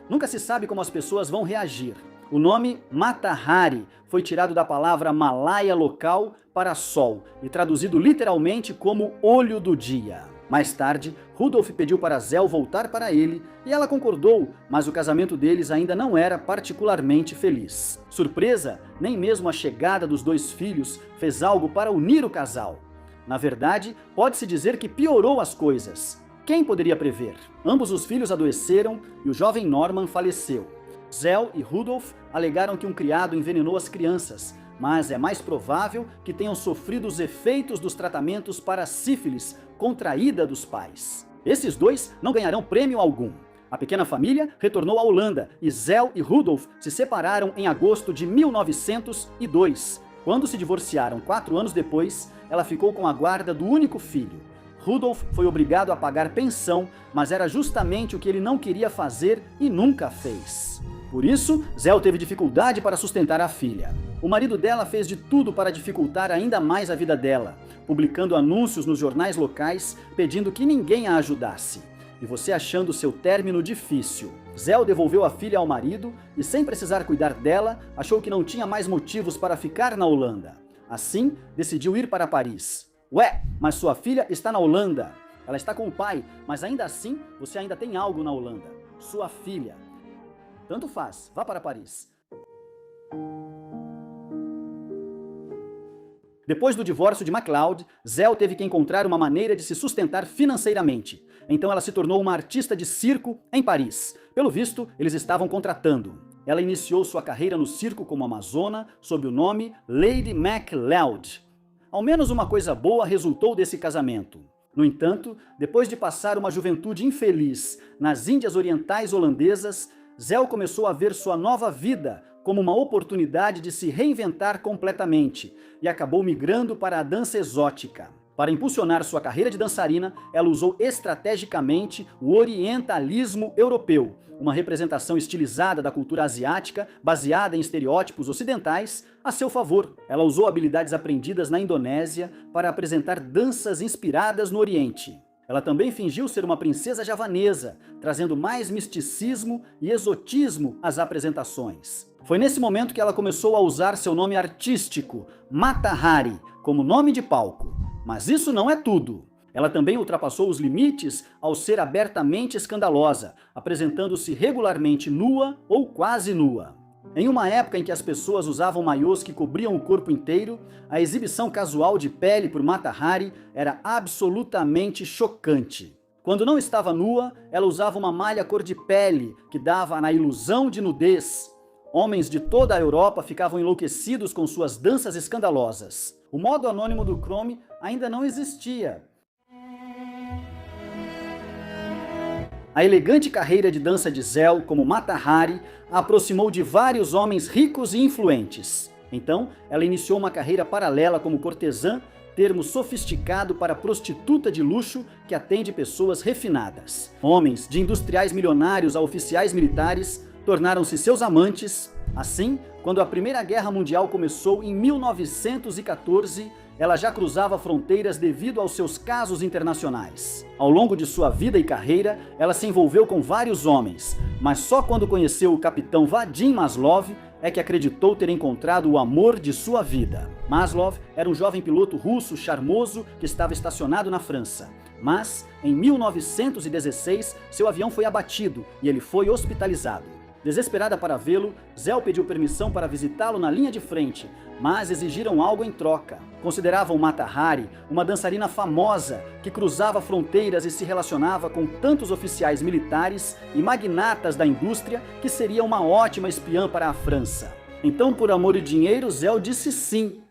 Nunca se sabe como as pessoas vão reagir. O nome Mata Hari foi tirado da palavra malaia local para sol e traduzido literalmente como olho do dia. Mais tarde, Rudolf pediu para Zelle voltar para ele e ela concordou, mas o casamento deles ainda não era particularmente feliz. Surpresa, nem mesmo a chegada dos 2 filhos fez algo para unir o casal. Na verdade, pode-se dizer que piorou as coisas. Quem poderia prever? Ambos os filhos adoeceram e o jovem Norman faleceu. Zelle e Rudolf alegaram que um criado envenenou as crianças, mas é mais provável que tenham sofrido os efeitos dos tratamentos para sífilis contraída dos pais. Esses 2 não ganharão prêmio algum. A pequena família retornou à Holanda e Zelle e Rudolf se separaram em agosto de 1902. Quando se divorciaram 4 anos depois, ela ficou com a guarda do único filho. Rudolf foi obrigado a pagar pensão, mas era justamente o que ele não queria fazer e nunca fez. Por isso, Zelle teve dificuldade para sustentar a filha. O marido dela fez de tudo para dificultar ainda mais a vida dela, publicando anúncios nos jornais locais pedindo que ninguém a ajudasse. E você achando seu término difícil. Zelle devolveu a filha ao marido e, sem precisar cuidar dela, achou que não tinha mais motivos para ficar na Holanda. Assim, decidiu ir para Paris. Ué, mas sua filha está na Holanda. Ela está com o pai, mas ainda assim, você ainda tem algo na Holanda. Sua filha. Tanto faz, vá para Paris. Depois do divórcio de MacLeod, Zell teve que encontrar uma maneira de se sustentar financeiramente. Então ela se tornou uma artista de circo em Paris. Pelo visto, eles estavam contratando. Ela iniciou sua carreira no circo como amazona sob o nome Lady MacLeod. Ao menos uma coisa boa resultou desse casamento. No entanto, depois de passar uma juventude infeliz nas Índias Orientais holandesas, Zell começou a ver sua nova vida como uma oportunidade de se reinventar completamente e acabou migrando para a dança exótica. Para impulsionar sua carreira de dançarina, ela usou estrategicamente o orientalismo europeu, uma representação estilizada da cultura asiática, baseada em estereótipos ocidentais, a seu favor. Ela usou habilidades aprendidas na Indonésia para apresentar danças inspiradas no Oriente. Ela também fingiu ser uma princesa javanesa, trazendo mais misticismo e exotismo às apresentações. Foi nesse momento que ela começou a usar seu nome artístico, Mata Hari, como nome de palco. Mas isso não é tudo. Ela também ultrapassou os limites ao ser abertamente escandalosa, apresentando-se regularmente nua ou quase nua. Em uma época em que as pessoas usavam maiôs que cobriam o corpo inteiro, a exibição casual de pele por Mata Hari era absolutamente chocante. Quando não estava nua, ela usava uma malha cor de pele que dava na ilusão de nudez. Homens de toda a Europa ficavam enlouquecidos com suas danças escandalosas. O modo anônimo do Chrome ainda não existia. A elegante carreira de dança de Zell, como Mata Hari, a aproximou de vários homens ricos e influentes. Então, ela iniciou uma carreira paralela como cortesã, termo sofisticado para prostituta de luxo que atende pessoas refinadas. Homens, de industriais milionários a oficiais militares, tornaram-se seus amantes. Assim, quando a Primeira Guerra Mundial começou em 1914, ela já cruzava fronteiras devido aos seus casos internacionais. Ao longo de sua vida e carreira, ela se envolveu com vários homens, mas só quando conheceu o capitão Vadim Maslov é que acreditou ter encontrado o amor de sua vida. Maslov era um jovem piloto russo charmoso que estava estacionado na França. Mas, em 1916, seu avião foi abatido e ele foi hospitalizado. Desesperada para vê-lo, Zell pediu permissão para visitá-lo na linha de frente, mas exigiram algo em troca. Consideravam Mata Hari uma dançarina famosa que cruzava fronteiras e se relacionava com tantos oficiais militares e magnatas da indústria que seria uma ótima espiã para a França. Então, por amor e dinheiro, Zell disse sim.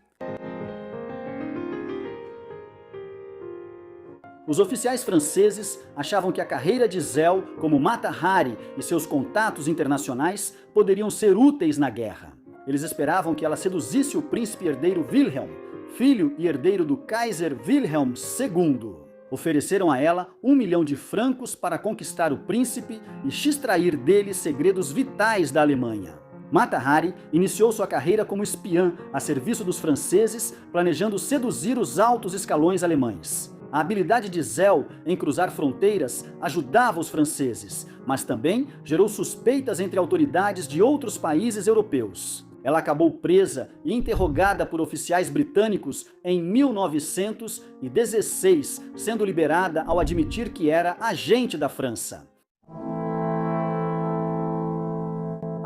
Os oficiais franceses achavam que a carreira de Zell como Mata Hari e seus contatos internacionais poderiam ser úteis na guerra. Eles esperavam que ela seduzisse o príncipe herdeiro Wilhelm, filho e herdeiro do Kaiser Wilhelm II. Ofereceram a ela 1 milhão de francos para conquistar o príncipe e extrair dele segredos vitais da Alemanha. Mata Hari iniciou sua carreira como espiã a serviço dos franceses, planejando seduzir os altos escalões alemães. A habilidade de Zell em cruzar fronteiras ajudava os franceses, mas também gerou suspeitas entre autoridades de outros países europeus. Ela acabou presa e interrogada por oficiais britânicos em 1916, sendo liberada ao admitir que era agente da França.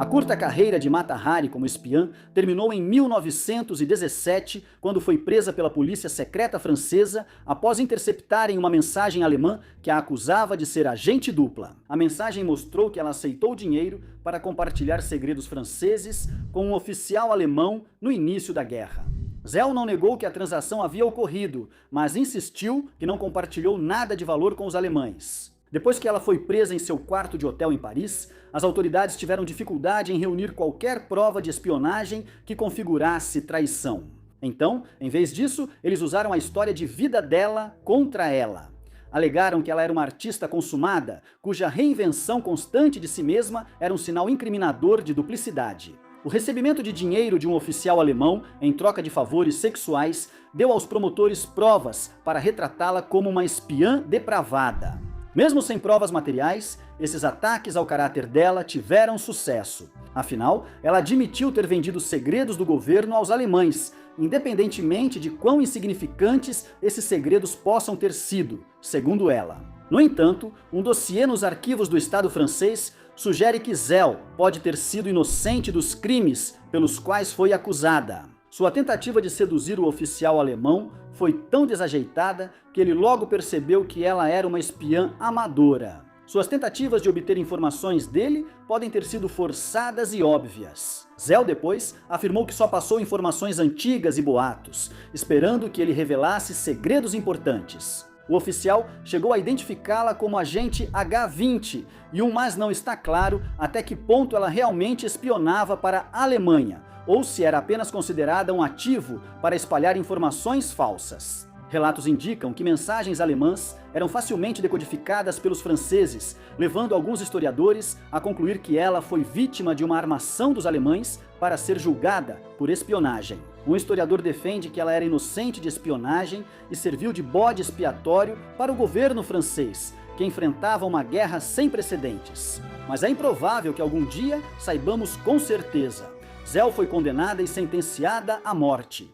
A curta carreira de Mata Hari como espiã terminou em 1917, quando foi presa pela polícia secreta francesa após interceptarem uma mensagem alemã que a acusava de ser agente dupla. A mensagem mostrou que ela aceitou dinheiro para compartilhar segredos franceses com um oficial alemão no início da guerra. Zell não negou que a transação havia ocorrido, mas insistiu que não compartilhou nada de valor com os alemães. Depois que ela foi presa em seu quarto de hotel em Paris, as autoridades tiveram dificuldade em reunir qualquer prova de espionagem que configurasse traição. Então, em vez disso, eles usaram a história de vida dela contra ela. Alegaram que ela era uma artista consumada, cuja reinvenção constante de si mesma era um sinal incriminador de duplicidade. O recebimento de dinheiro de um oficial alemão em troca de favores sexuais deu aos promotores provas para retratá-la como uma espiã depravada. Mesmo sem provas materiais, esses ataques ao caráter dela tiveram sucesso. Afinal, ela admitiu ter vendido segredos do governo aos alemães, independentemente de quão insignificantes esses segredos possam ter sido, segundo ela. No entanto, um dossiê nos arquivos do Estado francês sugere que Zell pode ter sido inocente dos crimes pelos quais foi acusada. Sua tentativa de seduzir o oficial alemão foi tão desajeitada que ele logo percebeu que ela era uma espiã amadora. Suas tentativas de obter informações dele podem ter sido forçadas e óbvias. Zell depois afirmou que só passou informações antigas e boatos, esperando que ele revelasse segredos importantes. O oficial chegou a identificá-la como agente H-20 mas não está claro até que ponto ela realmente espionava para a Alemanha, ou se era apenas considerada um ativo para espalhar informações falsas. Relatos indicam que mensagens alemãs eram facilmente decodificadas pelos franceses, levando alguns historiadores a concluir que ela foi vítima de uma armação dos alemães para ser julgada por espionagem. Um historiador defende que ela era inocente de espionagem e serviu de bode expiatório para o governo francês, que enfrentava uma guerra sem precedentes. Mas é improvável que algum dia saibamos com certeza. Zell foi condenada e sentenciada à morte.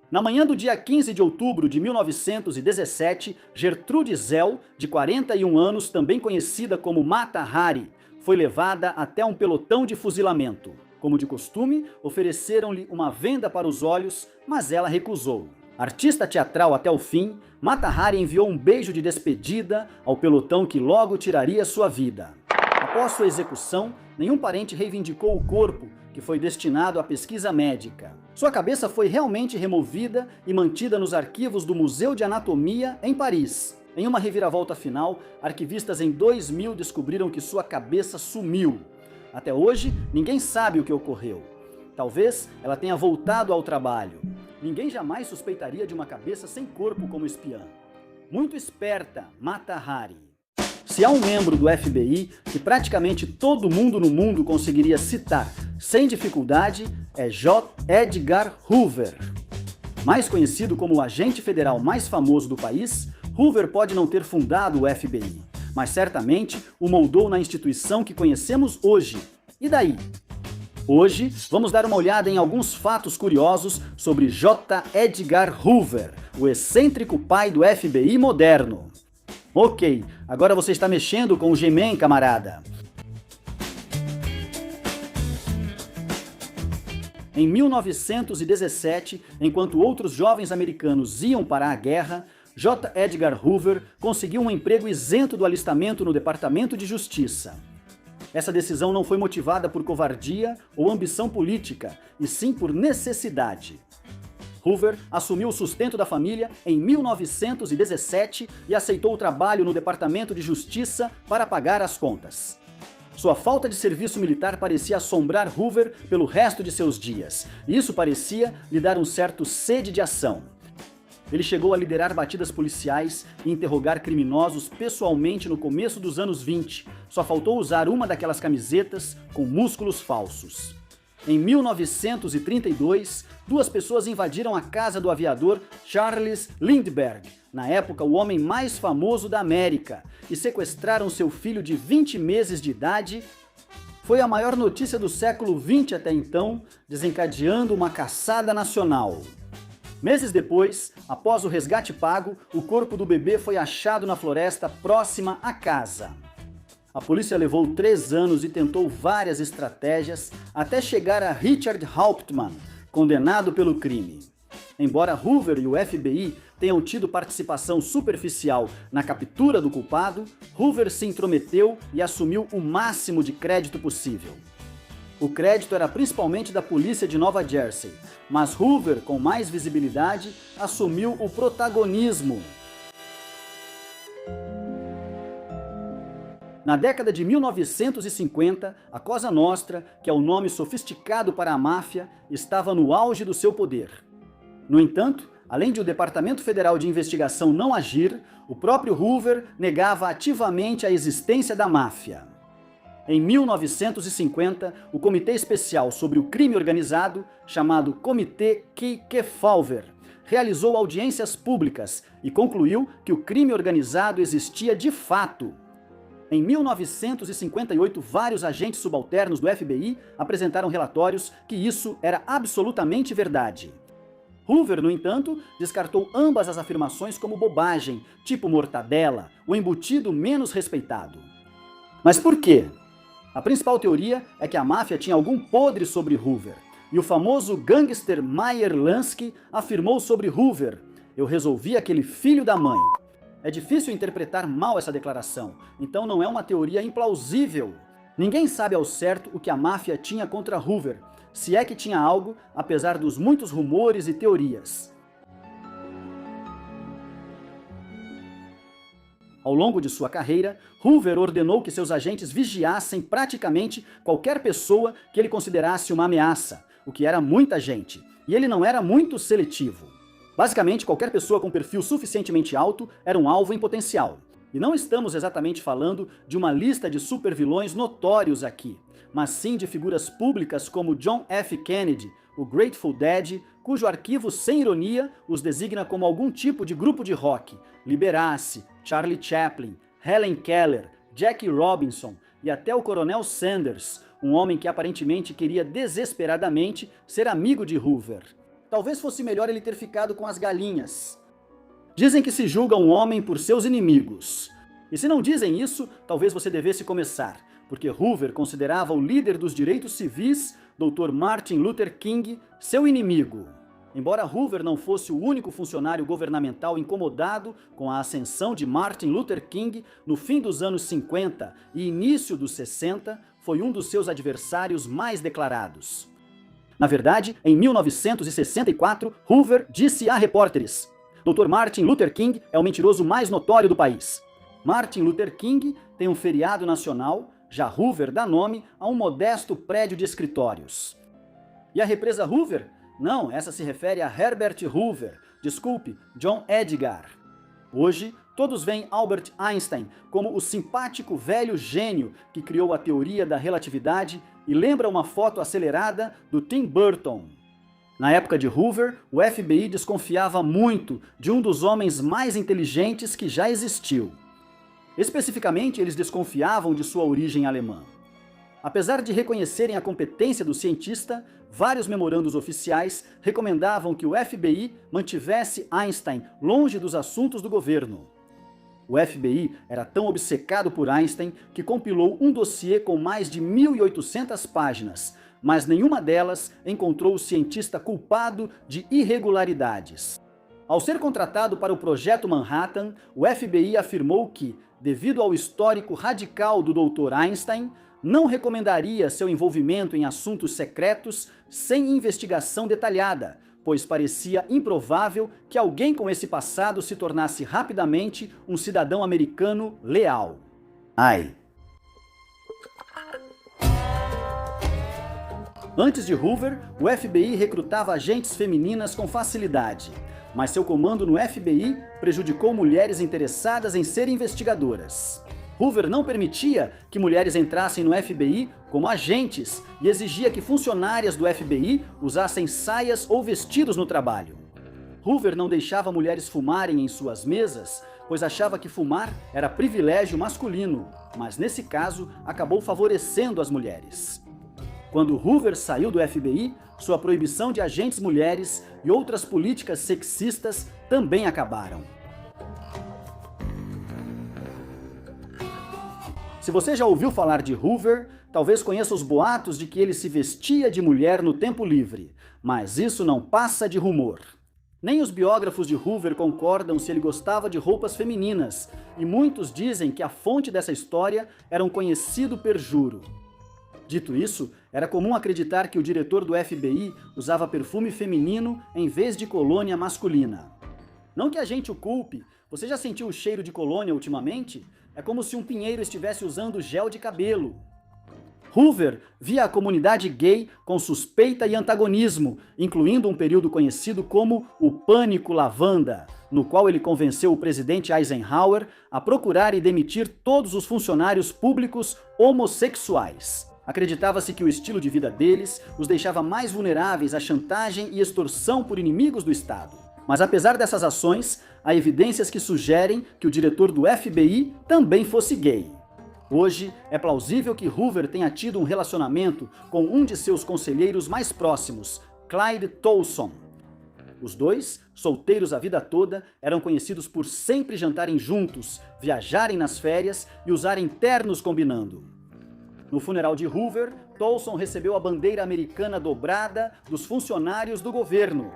Na manhã do dia 15 de outubro de 1917, Gertrude Zell, de 41 anos, também conhecida como Mata Hari, foi levada até um pelotão de fuzilamento. Como de costume, ofereceram-lhe uma venda para os olhos, mas ela recusou. Artista teatral até o fim, Mata Hari enviou um beijo de despedida ao pelotão que logo tiraria sua vida. Após sua execução, nenhum parente reivindicou o corpo, que foi destinado à pesquisa médica. Sua cabeça foi realmente removida e mantida nos arquivos do Museu de Anatomia, em Paris. Em uma reviravolta final, arquivistas em 2000 descobriram que sua cabeça sumiu. Até hoje, ninguém sabe o que ocorreu. Talvez ela tenha voltado ao trabalho. Ninguém jamais suspeitaria de uma cabeça sem corpo como espiã. Muito esperta, Mata Hari. Se há um membro do FBI que praticamente todo mundo no mundo conseguiria citar sem dificuldade, é J. Edgar Hoover. Mais conhecido como o agente federal mais famoso do país, Hoover pode não ter fundado o FBI, mas certamente o moldou na instituição que conhecemos hoje. E daí? Hoje, vamos dar uma olhada em alguns fatos curiosos sobre J. Edgar Hoover, o excêntrico pai do FBI moderno. Ok, agora você está mexendo com o G-Man, camarada. Em 1917, enquanto outros jovens americanos iam para a guerra, J. Edgar Hoover conseguiu um emprego isento do alistamento no Departamento de Justiça. Essa decisão não foi motivada por covardia ou ambição política, e sim por necessidade. Hoover assumiu o sustento da família em 1917 e aceitou o trabalho no Departamento de Justiça para pagar as contas. Sua falta de serviço militar parecia assombrar Hoover pelo resto de seus dias, e isso parecia lhe dar um certo sede de ação. Ele chegou a liderar batidas policiais e interrogar criminosos pessoalmente no começo dos anos 20. Só faltou usar uma daquelas camisetas com músculos falsos. Em 1932, duas pessoas invadiram a casa do aviador Charles Lindbergh, na época o homem mais famoso da América, e sequestraram seu filho de 20 meses de idade. Foi a maior notícia do século XX até então, desencadeando uma caçada nacional. Meses depois, após o resgate pago, o corpo do bebê foi achado na floresta próxima à casa. A polícia levou 3 anos e tentou várias estratégias até chegar a Richard Hauptmann, condenado pelo crime. Embora Hoover e o FBI tenham tido participação superficial na captura do culpado, Hoover se intrometeu e assumiu o máximo de crédito possível. O crédito era principalmente da polícia de Nova Jersey, mas Hoover, com mais visibilidade, assumiu o protagonismo. Na década de 1950, a Cosa Nostra, que é o nome sofisticado para a máfia, estava no auge do seu poder. No entanto, além de o Departamento Federal de Investigação não agir, o próprio Hoover negava ativamente a existência da máfia. Em 1950, o Comitê Especial sobre o Crime Organizado, chamado Comitê Kefauver, realizou audiências públicas e concluiu que o crime organizado existia de fato. Em 1958, vários agentes subalternos do FBI apresentaram relatórios que isso era absolutamente verdade. Hoover, no entanto, descartou ambas as afirmações como bobagem, tipo mortadela, o embutido menos respeitado. Mas por quê? A principal teoria é que a máfia tinha algum podre sobre Hoover, e o famoso gangster Meyer Lansky afirmou sobre Hoover: "Eu resolvi aquele filho da mãe." É difícil interpretar mal essa declaração, então não é uma teoria implausível. Ninguém sabe ao certo o que a máfia tinha contra Hoover, se é que tinha algo, apesar dos muitos rumores e teorias. Ao longo de sua carreira, Hoover ordenou que seus agentes vigiassem praticamente qualquer pessoa que ele considerasse uma ameaça, o que era muita gente, e ele não era muito seletivo. Basicamente, qualquer pessoa com perfil suficientemente alto era um alvo em potencial. E não estamos exatamente falando de uma lista de supervilões notórios aqui, mas sim de figuras públicas como John F. Kennedy, o Grateful Dead, cujo arquivo, sem ironia, os designa como algum tipo de grupo de rock, Liberace, Charlie Chaplin, Helen Keller, Jackie Robinson e até o Coronel Sanders, um homem que aparentemente queria desesperadamente ser amigo de Hoover. Talvez fosse melhor ele ter ficado com as galinhas. Dizem que se julga um homem por seus inimigos. E se não dizem isso, talvez você devesse começar, porque Hoover considerava o líder dos direitos civis, Dr. Martin Luther King, seu inimigo. Embora Hoover não fosse o único funcionário governamental incomodado com a ascensão de Martin Luther King no fim dos anos 50 e início dos 60, foi um dos seus adversários mais declarados. Na verdade, em 1964, Hoover disse a repórteres: "Dr. Martin Luther King é o mentiroso mais notório do país." Martin Luther King tem um feriado nacional, já Hoover dá nome a um modesto prédio de escritórios. E a represa Hoover? Não, essa se refere a Herbert Hoover, desculpe, John Edgar. Hoje, todos veem Albert Einstein como o simpático velho gênio que criou a teoria da relatividade e lembra uma foto acelerada do Tim Burton. Na época de Hoover, o FBI desconfiava muito de um dos homens mais inteligentes que já existiu. Especificamente, eles desconfiavam de sua origem alemã. Apesar de reconhecerem a competência do cientista, vários memorandos oficiais recomendavam que o FBI mantivesse Einstein longe dos assuntos do governo. O FBI era tão obcecado por Einstein que compilou um dossiê com mais de 1.800 páginas, mas nenhuma delas encontrou o cientista culpado de irregularidades. Ao ser contratado para o Projeto Manhattan, o FBI afirmou que, devido ao histórico radical do Dr. Einstein, não recomendaria seu envolvimento em assuntos secretos sem investigação detalhada, pois parecia improvável que alguém com esse passado se tornasse rapidamente um cidadão americano leal. Ai. Antes de Hoover, o FBI recrutava agentes femininas com facilidade, mas seu comando no FBI prejudicou mulheres interessadas em ser investigadoras. Hoover não permitia que mulheres entrassem no FBI como agentes e exigia que funcionárias do FBI usassem saias ou vestidos no trabalho. Hoover não deixava mulheres fumarem em suas mesas, pois achava que fumar era privilégio masculino, mas nesse caso acabou favorecendo as mulheres. Quando Hoover saiu do FBI, sua proibição de agentes mulheres e outras políticas sexistas também acabaram. Se você já ouviu falar de Hoover, talvez conheça os boatos de que ele se vestia de mulher no tempo livre, mas isso não passa de rumor. Nem os biógrafos de Hoover concordam se ele gostava de roupas femininas, e muitos dizem que a fonte dessa história era um conhecido perjuro. Dito isso, era comum acreditar que o diretor do FBI usava perfume feminino em vez de colônia masculina. Não que a gente o culpe, você já sentiu o cheiro de colônia ultimamente? É como se um pinheiro estivesse usando gel de cabelo. Hoover via a comunidade gay com suspeita e antagonismo, incluindo um período conhecido como o Pânico Lavanda, no qual ele convenceu o presidente Eisenhower a procurar e demitir todos os funcionários públicos homossexuais. Acreditava-se que o estilo de vida deles os deixava mais vulneráveis à chantagem e extorsão por inimigos do Estado. Mas apesar dessas ações, há evidências que sugerem que o diretor do FBI também fosse gay. Hoje, é plausível que Hoover tenha tido um relacionamento com um de seus conselheiros mais próximos, Clyde Tolson. Os dois, solteiros a vida toda, eram conhecidos por sempre jantarem juntos, viajarem nas férias e usarem ternos combinando. No funeral de Hoover, Tolson recebeu a bandeira americana dobrada dos funcionários do governo.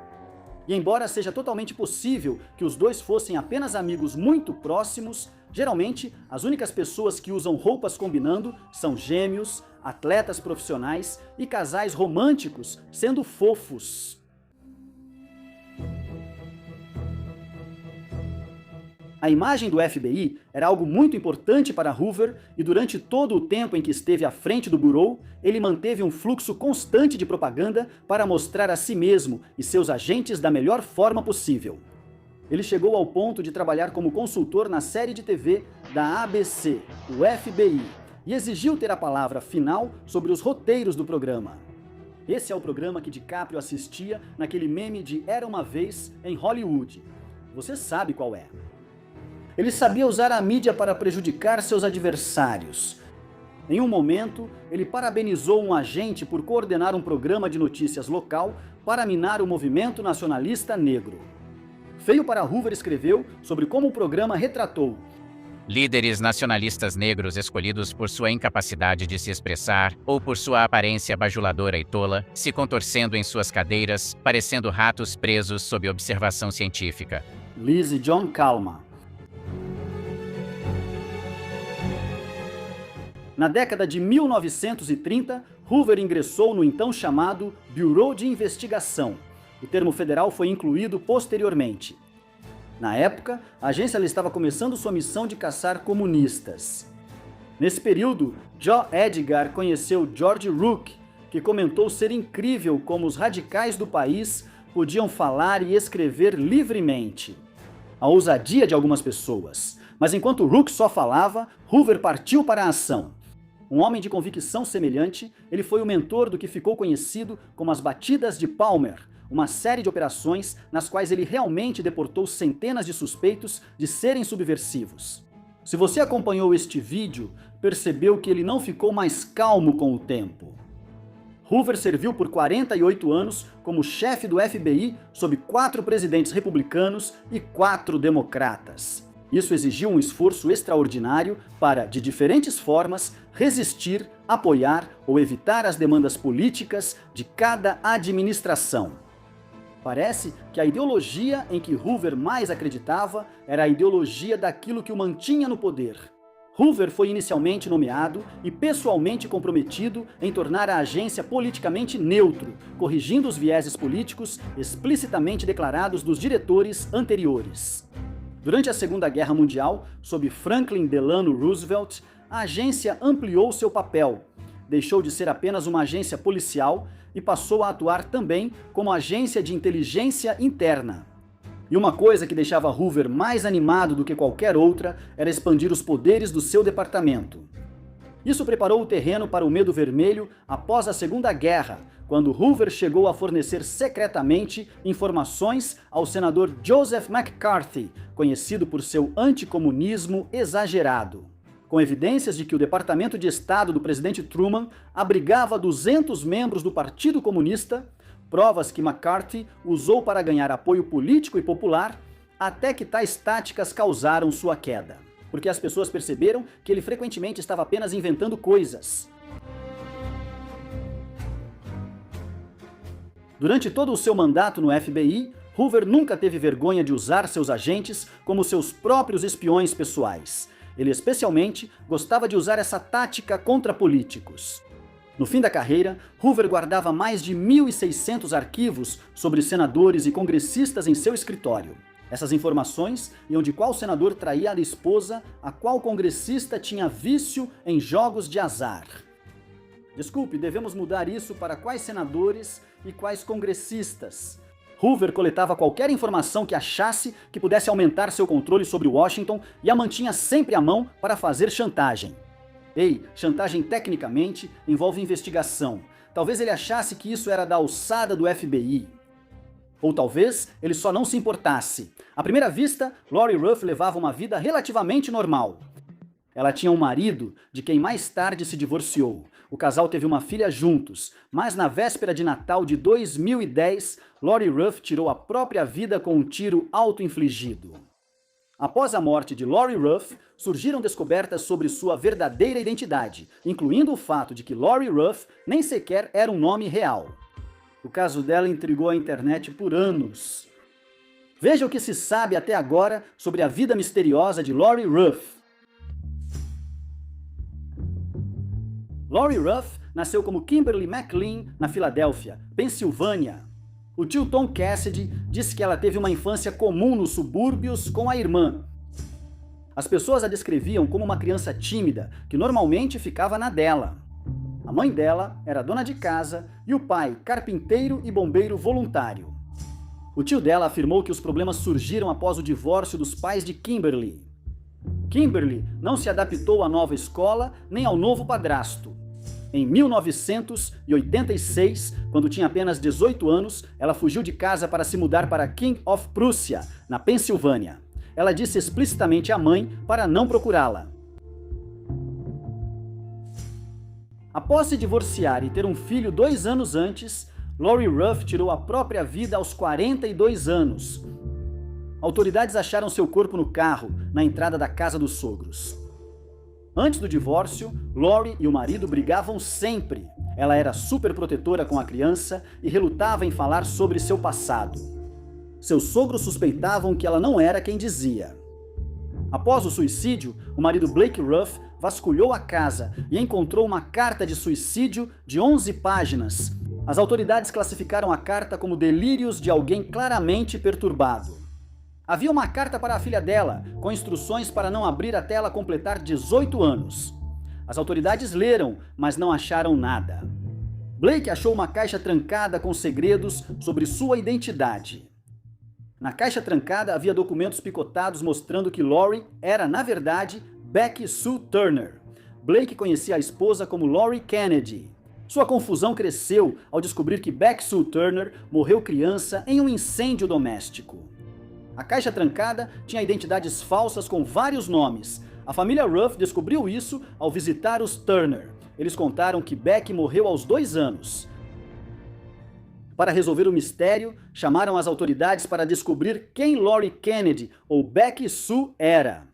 E embora seja totalmente possível que os dois fossem apenas amigos muito próximos, geralmente as únicas pessoas que usam roupas combinando são gêmeos, atletas profissionais e casais românticos sendo fofos. A imagem do FBI era algo muito importante para Hoover e durante todo o tempo em que esteve à frente do Bureau, ele manteve um fluxo constante de propaganda para mostrar a si mesmo e seus agentes da melhor forma possível. Ele chegou ao ponto de trabalhar como consultor na série de TV da ABC, o FBI, e exigiu ter a palavra final sobre os roteiros do programa. Esse é o programa que DiCaprio assistia naquele meme de Era uma Vez em Hollywood. Você sabe qual é. Ele sabia usar a mídia para prejudicar seus adversários. Em um momento, ele parabenizou um agente por coordenar um programa de notícias local para minar o movimento nacionalista negro. Feio para Hoover escreveu sobre como o programa retratou líderes nacionalistas negros escolhidos por sua incapacidade de se expressar ou por sua aparência bajuladora e tola, se contorcendo em suas cadeiras, parecendo ratos presos sob observação científica. Liz e John Kalma. Na década de 1930, Hoover ingressou no então chamado Bureau de Investigação. O termo federal foi incluído posteriormente. Na época, a agência estava começando sua missão de caçar comunistas. Nesse período, Joe Edgar conheceu George Rook, que comentou ser incrível como os radicais do país podiam falar e escrever livremente. A ousadia de algumas pessoas. Mas enquanto Rook só falava, Hoover partiu para a ação. Um homem de convicção semelhante, ele foi o mentor do que ficou conhecido como as Batidas de Palmer, uma série de operações nas quais ele realmente deportou centenas de suspeitos de serem subversivos. Se você acompanhou este vídeo, percebeu que ele não ficou mais calmo com o tempo. Hoover serviu por 48 anos como chefe do FBI sob 4 presidentes republicanos e 4 democratas. Isso exigiu um esforço extraordinário para, de diferentes formas, resistir, apoiar ou evitar as demandas políticas de cada administração. Parece que a ideologia em que Hoover mais acreditava era a ideologia daquilo que o mantinha no poder. Hoover foi inicialmente nomeado e pessoalmente comprometido em tornar a agência politicamente neutro, corrigindo os vieses políticos explicitamente declarados dos diretores anteriores. Durante a Segunda Guerra Mundial, sob Franklin Delano Roosevelt, a agência ampliou seu papel, deixou de ser apenas uma agência policial e passou a atuar também como agência de inteligência interna. E uma coisa que deixava Hoover mais animado do que qualquer outra era expandir os poderes do seu departamento. Isso preparou o terreno para o Medo Vermelho após a Segunda Guerra, quando Hoover chegou a fornecer secretamente informações ao senador Joseph McCarthy, conhecido por seu anticomunismo exagerado. Com evidências de que o Departamento de Estado do presidente Truman abrigava 200 membros do Partido Comunista, provas que McCarthy usou para ganhar apoio político e popular, até que tais táticas causaram sua queda. Porque as pessoas perceberam que ele frequentemente estava apenas inventando coisas. Durante todo o seu mandato no FBI, Hoover nunca teve vergonha de usar seus agentes como seus próprios espiões pessoais. Ele especialmente gostava de usar essa tática contra políticos. No fim da carreira, Hoover guardava mais de 1.600 arquivos sobre senadores e congressistas em seu escritório. Essas informações iam de qual senador traía a esposa, a qual congressista tinha vício em jogos de azar. Desculpe, devemos mudar isso para quais senadores e quais congressistas. Hoover coletava qualquer informação que achasse que pudesse aumentar seu controle sobre Washington e a mantinha sempre à mão para fazer chantagem. Ei, chantagem tecnicamente envolve investigação. Talvez ele achasse que isso era da alçada do FBI. Ou talvez ele só não se importasse. À primeira vista, Lori Ruff levava uma vida relativamente normal. Ela tinha um marido de quem mais tarde se divorciou. O casal teve uma filha juntos, mas na véspera de Natal de 2010, Lori Ruff tirou a própria vida com um tiro auto-infligido. Após a morte de Lori Ruff, surgiram descobertas sobre sua verdadeira identidade, incluindo o fato de que Lori Ruff nem sequer era um nome real. O caso dela intrigou a internet por anos. Veja o que se sabe até agora sobre a vida misteriosa de Lori Ruff. Lori Ruff nasceu como Kimberly McLean na Filadélfia, Pensilvânia. O tio Tom Cassidy disse que ela teve uma infância comum nos subúrbios com a irmã. As pessoas a descreviam como uma criança tímida, que normalmente ficava na dela. A mãe dela era dona de casa e o pai, carpinteiro e bombeiro voluntário. O tio dela afirmou que os problemas surgiram após o divórcio dos pais de Kimberly. Kimberly não se adaptou à nova escola nem ao novo padrasto. Em 1986, quando tinha apenas 18 anos, ela fugiu de casa para se mudar para King of Prussia, na Pensilvânia. Ela disse explicitamente à mãe para não procurá-la. Após se divorciar e ter um filho 2 anos antes, Lori Ruff tirou a própria vida aos 42 anos. Autoridades acharam seu corpo no carro, na entrada da casa dos sogros. Antes do divórcio, Lori e o marido brigavam sempre. Ela era super protetora com a criança e relutava em falar sobre seu passado. Seus sogros suspeitavam que ela não era quem dizia. Após o suicídio, o marido Blake Ruff vasculhou a casa e encontrou uma carta de suicídio de 11 páginas. As autoridades classificaram a carta como delírios de alguém claramente perturbado. Havia uma carta para a filha dela, com instruções para não abrir até ela completar 18 anos. As autoridades leram, mas não acharam nada. Blake achou uma caixa trancada com segredos sobre sua identidade. Na caixa trancada havia documentos picotados mostrando que Lori era, na verdade, Becky Sue Turner. Blake conhecia a esposa como Lori Kennedy. Sua confusão cresceu ao descobrir que Becky Sue Turner morreu criança em um incêndio doméstico. A caixa trancada tinha identidades falsas com vários nomes. A família Ruff descobriu isso ao visitar os Turner. Eles contaram que Becky morreu aos 2 anos. Para resolver o mistério, chamaram as autoridades para descobrir quem Lori Kennedy ou Becky Sue era.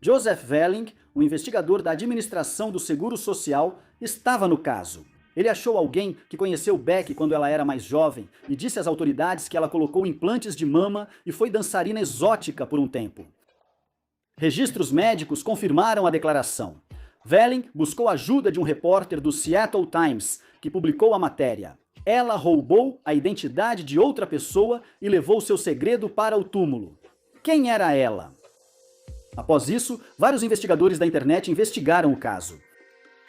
Joseph Velling, o investigador da administração do Seguro Social, estava no caso. Ele achou alguém que conheceu Becky quando ela era mais jovem e disse às autoridades que ela colocou implantes de mama e foi dançarina exótica por um tempo. Registros médicos confirmaram a declaração. Velling buscou ajuda de um repórter do Seattle Times, que publicou a matéria. Ela roubou a identidade de outra pessoa e levou seu segredo para o túmulo. Quem era ela? Após isso, vários investigadores da internet investigaram o caso.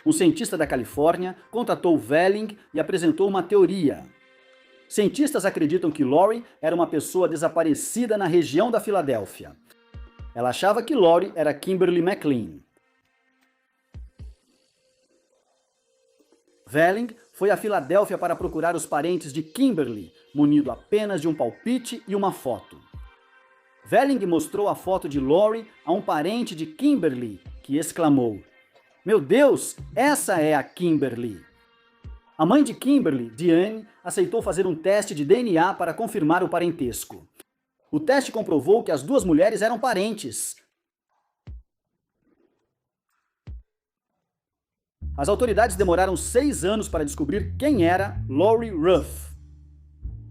Um cientista da Califórnia contatou Velling e apresentou uma teoria. Cientistas acreditam que Lori era uma pessoa desaparecida na região da Filadélfia. Ela achava que Lori era Kimberly McLean. Velling foi a Filadélfia para procurar os parentes de Kimberly, munido apenas de um palpite e uma foto. Velling mostrou a foto de Lori a um parente de Kimberly, que exclamou: "Meu Deus, essa é a Kimberly!" A mãe de Kimberly, Diane, aceitou fazer um teste de DNA para confirmar o parentesco. O teste comprovou que as 2 mulheres eram parentes. As autoridades demoraram 6 anos para descobrir quem era Lori Ruff.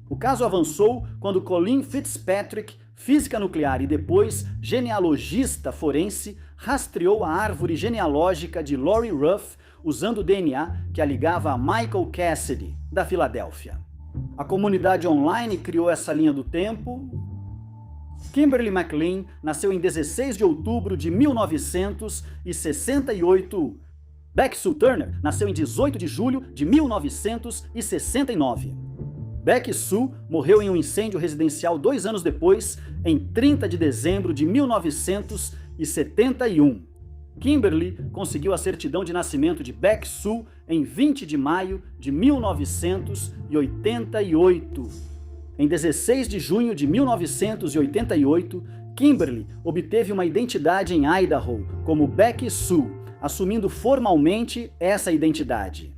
O caso avançou quando Colleen Fitzpatrick, física nuclear e depois genealogista forense, rastreou a árvore genealógica de Lori Ruff usando o DNA que a ligava a Michael Cassidy, da Filadélfia. A comunidade online criou essa linha do tempo. Kimberly McLean nasceu em 16 de outubro de 1968. Becky Sue Turner nasceu em 18 de julho de 1969. Becky Sue morreu em um incêndio residencial 2 anos depois, em 30 de dezembro de 1971. Kimberly conseguiu a certidão de nascimento de Becky Sue em 20 de maio de 1988. Em 16 de junho de 1988, Kimberly obteve uma identidade em Idaho como Becky Sue, assumindo formalmente essa identidade.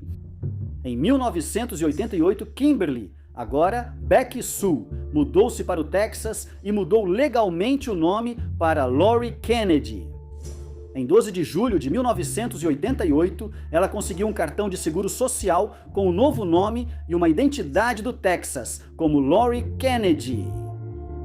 Em 1988, Kimberly, agora Becky Sue, mudou-se para o Texas e mudou legalmente o nome para Lori Kennedy. Em 12 de julho de 1988, ela conseguiu um cartão de seguro social com o novo nome e uma identidade do Texas, como Lori Kennedy.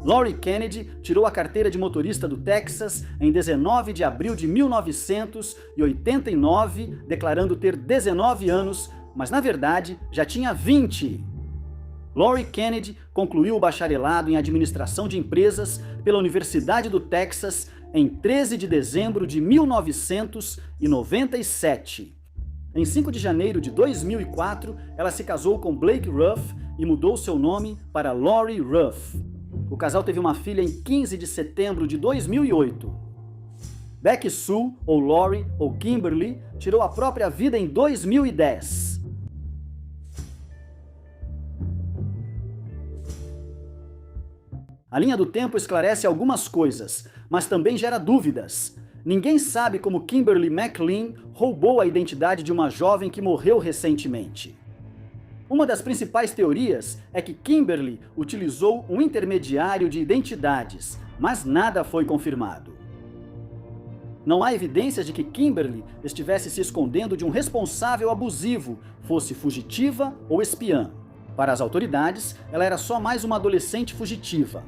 Lori Kennedy tirou a carteira de motorista do Texas em 19 de abril de 1989, declarando ter 19 anos, mas na verdade já tinha 20. Lori Kennedy concluiu o bacharelado em administração de empresas pela Universidade do Texas em 13 de dezembro de 1997. Em 5 de janeiro de 2004, ela se casou com Blake Ruff e mudou seu nome para Lori Ruff. O casal teve uma filha em 15 de setembro de 2008. Becky Sue, ou Lori, ou Kimberly, tirou a própria vida em 2010. A linha do tempo esclarece algumas coisas, mas também gera dúvidas. Ninguém sabe como Kimberly McLean roubou a identidade de uma jovem que morreu recentemente. Uma das principais teorias é que Kimberly utilizou um intermediário de identidades, mas nada foi confirmado. Não há evidências de que Kimberly estivesse se escondendo de um responsável abusivo, fosse fugitiva ou espiã. Para as autoridades, ela era só mais uma adolescente fugitiva.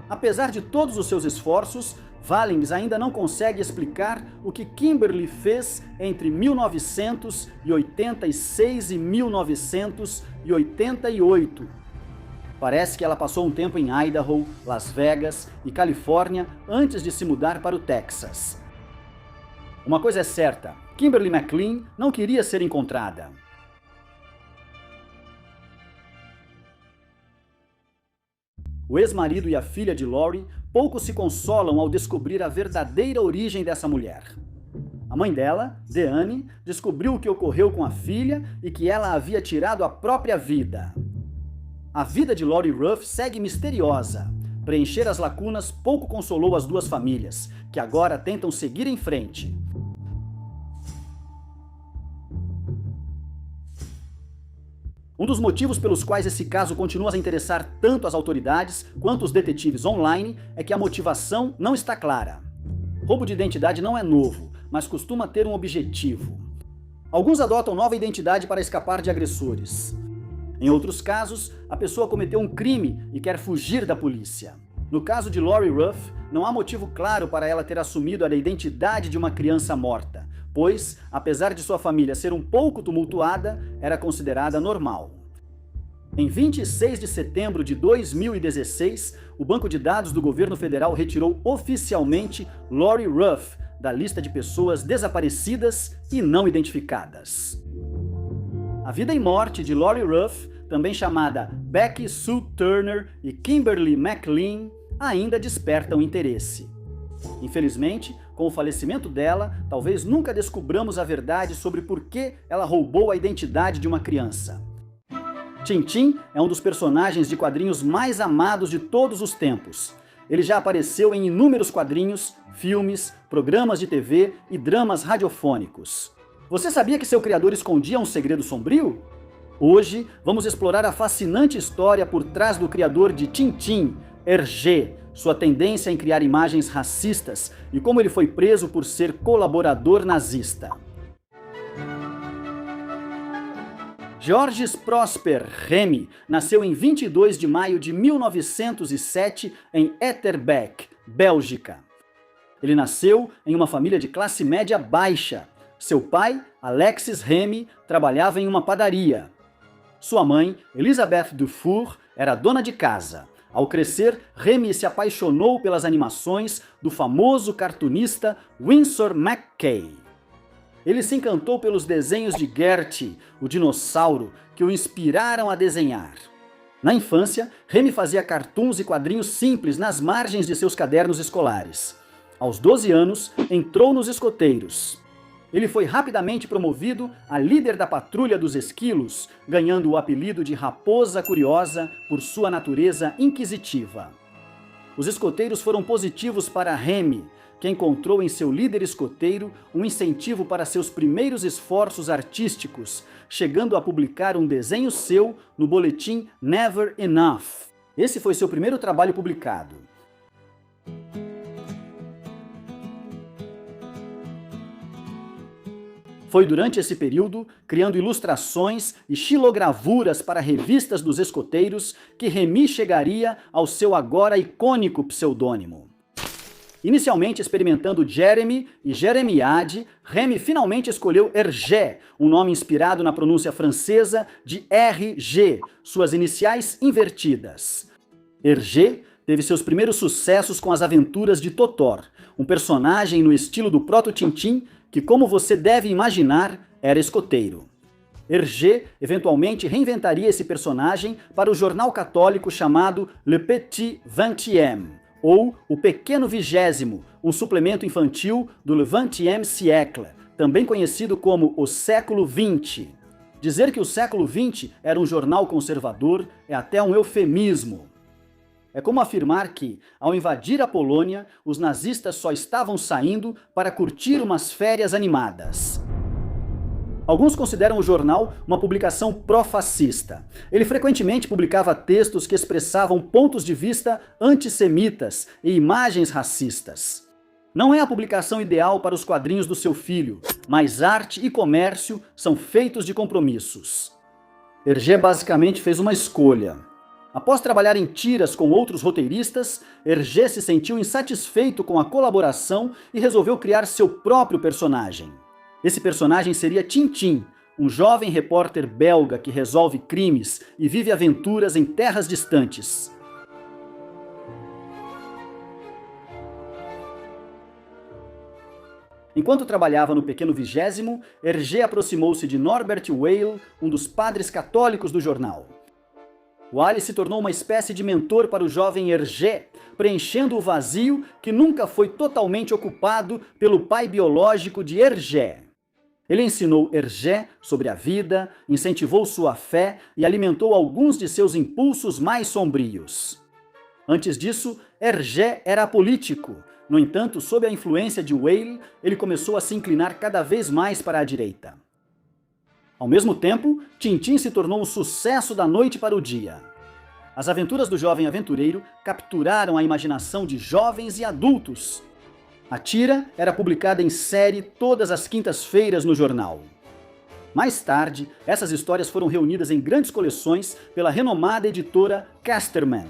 Apesar de todos os seus esforços, Valens ainda não consegue explicar o que Kimberly fez entre 1986 e 1988. Parece que ela passou um tempo em Idaho, Las Vegas e Califórnia antes de se mudar para o Texas. Uma coisa é certa, Kimberly McLean não queria ser encontrada. O ex-marido e a filha de Lori pouco se consolam ao descobrir a verdadeira origem dessa mulher. A mãe dela, Deanne, descobriu o que ocorreu com a filha e que ela havia tirado a própria vida. A vida de Lori Ruff segue misteriosa. Preencher as lacunas pouco consolou as duas famílias, que agora tentam seguir em frente. Um dos motivos pelos quais esse caso continua a interessar tanto as autoridades quanto os detetives online é que a motivação não está clara. Roubo de identidade não é novo, mas costuma ter um objetivo. Alguns adotam nova identidade para escapar de agressores. Em outros casos, a pessoa cometeu um crime e quer fugir da polícia. No caso de Lori Ruff, não há motivo claro para ela ter assumido a identidade de uma criança morta, pois, apesar de sua família ser um pouco tumultuada, era considerada normal. Em 26 de setembro de 2016, o banco de dados do governo federal retirou oficialmente Lori Ruff da lista de pessoas desaparecidas e não identificadas. A vida e morte de Lori Ruff, também chamada Becky Sue Turner e Kimberly McLean, ainda despertam interesse. Infelizmente, com o falecimento dela, talvez nunca descubramos a verdade sobre por que ela roubou a identidade de uma criança. Tintin é um dos personagens de quadrinhos mais amados de todos os tempos. Ele já apareceu em inúmeros quadrinhos, filmes, programas de TV e dramas radiofônicos. Você sabia que seu criador escondia um segredo sombrio? Hoje, vamos explorar a fascinante história por trás do criador de Tintin, Hergé, sua tendência em criar imagens racistas e como ele foi preso por ser colaborador nazista. Georges Prosper Remy nasceu em 22 de maio de 1907 em Etterbeek, Bélgica. Ele nasceu em uma família de classe média baixa. Seu pai, Alexis Remy, trabalhava em uma padaria. Sua mãe, Elisabeth Dufour, era dona de casa. Ao crescer, Remy se apaixonou pelas animações do famoso cartunista Winsor McCay. Ele se encantou pelos desenhos de Gertie, o dinossauro, que o inspiraram a desenhar. Na infância, Remy fazia cartoons e quadrinhos simples nas margens de seus cadernos escolares. Aos 12 anos, entrou nos escoteiros. Ele foi rapidamente promovido a líder da patrulha dos esquilos, ganhando o apelido de Raposa Curiosa por sua natureza inquisitiva. Os escoteiros foram positivos para Remy, que encontrou em seu líder escoteiro um incentivo para seus primeiros esforços artísticos, chegando a publicar um desenho seu no boletim Never Enough. Esse foi seu primeiro trabalho publicado. Foi durante esse período, criando ilustrações e xilogravuras para revistas dos escoteiros, que Remy chegaria ao seu agora icônico pseudônimo. Inicialmente experimentando Jeremy e Jeremiade, Remy finalmente escolheu Hergé, um nome inspirado na pronúncia francesa de RG, suas iniciais invertidas. Hergé teve seus primeiros sucessos com as aventuras de Totor, um personagem no estilo do Proto-Tintin que, como você deve imaginar, era escoteiro. Hergé eventualmente reinventaria esse personagem para o jornal católico chamado Le Petit Vingtième, ou O Pequeno Vigésimo, um suplemento infantil do Le XXe siècle, também conhecido como o século XX. Dizer que o século XX era um jornal conservador é até um eufemismo. É como afirmar que, ao invadir a Polônia, os nazistas só estavam saindo para curtir umas férias animadas. Alguns consideram o jornal uma publicação pró-fascista. Ele frequentemente publicava textos que expressavam pontos de vista antissemitas e imagens racistas. Não é a publicação ideal para os quadrinhos do seu filho, mas arte e comércio são feitos de compromissos. Hergé basicamente fez uma escolha. Após trabalhar em tiras com outros roteiristas, Hergé se sentiu insatisfeito com a colaboração e resolveu criar seu próprio personagem. Esse personagem seria Tintin, um jovem repórter belga que resolve crimes e vive aventuras em terras distantes. Enquanto trabalhava no Pequeno Vigésimo, Hergé aproximou-se de Norbert Weil, um dos padres católicos do jornal. Weil se tornou uma espécie de mentor para o jovem Hergé, preenchendo o vazio que nunca foi totalmente ocupado pelo pai biológico de Hergé. Ele ensinou Hergé sobre a vida, incentivou sua fé e alimentou alguns de seus impulsos mais sombrios. Antes disso, Hergé era apolítico. No entanto, sob a influência de Weil, ele começou a se inclinar cada vez mais para a direita. Ao mesmo tempo, Tintin se tornou um sucesso da noite para o dia. As aventuras do jovem aventureiro capturaram a imaginação de jovens e adultos. A tira era publicada em série todas as quintas-feiras no jornal. Mais tarde, essas histórias foram reunidas em grandes coleções pela renomada editora Casterman.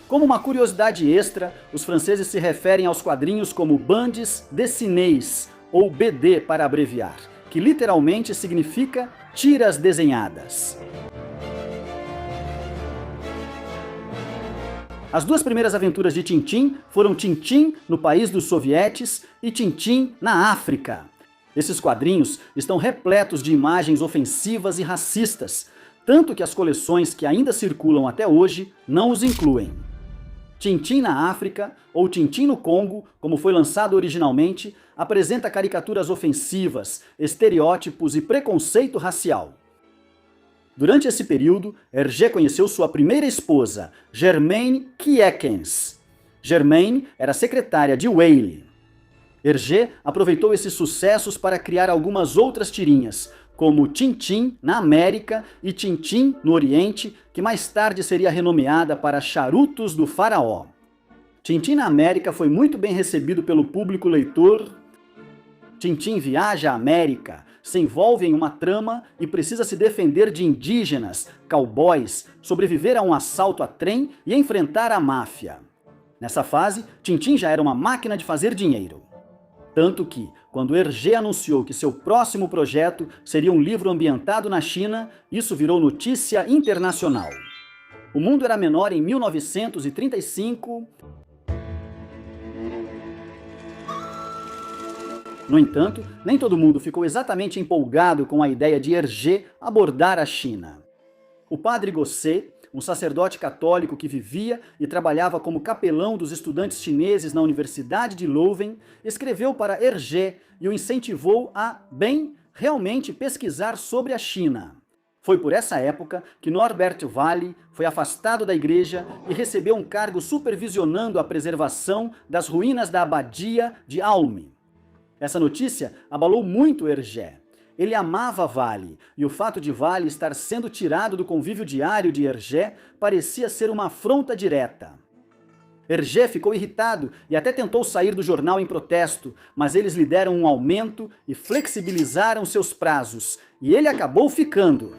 Como uma curiosidade extra, os franceses se referem aos quadrinhos como bandes dessinés, ou BD para abreviar, que literalmente significa tiras desenhadas. As duas primeiras aventuras de Tintin foram Tintin no país dos sovietes e Tintin na África. Esses quadrinhos estão repletos de imagens ofensivas e racistas, tanto que as coleções que ainda circulam até hoje não os incluem. Tintin na África, ou Tintin no Congo, como foi lançado originalmente, apresenta caricaturas ofensivas, estereótipos e preconceito racial. Durante esse período, Hergé conheceu sua primeira esposa, Germaine Kiekens. Germaine era secretária de Weil. Hergé aproveitou esses sucessos para criar algumas outras tirinhas, como Tintin na América e Tintin no Oriente, que mais tarde seria renomeada para Charutos do Faraó. Tintin na América foi muito bem recebido pelo público leitor. Tintin viaja à América, se envolve em uma trama e precisa se defender de indígenas, cowboys, sobreviver a um assalto a trem e enfrentar a máfia. Nessa fase, Tintin já era uma máquina de fazer dinheiro. Tanto que, quando Hergé anunciou que seu próximo projeto seria um livro ambientado na China, isso virou notícia internacional. O mundo era menor em 1935. No entanto, nem todo mundo ficou exatamente empolgado com a ideia de Hergé abordar a China. O padre Gosset, um sacerdote católico que vivia e trabalhava como capelão dos estudantes chineses na Universidade de Leuven, escreveu para Hergé e o incentivou a, realmente pesquisar sobre a China. Foi por essa época que Norbert Weil foi afastado da igreja e recebeu um cargo supervisionando a preservação das ruínas da abadia de Alme. Essa notícia abalou muito Hergé. Ele amava Vale, e o fato de Vale estar sendo tirado do convívio diário de Hergé parecia ser uma afronta direta. Hergé ficou irritado e até tentou sair do jornal em protesto, mas eles lhe deram um aumento e flexibilizaram seus prazos, e ele acabou ficando.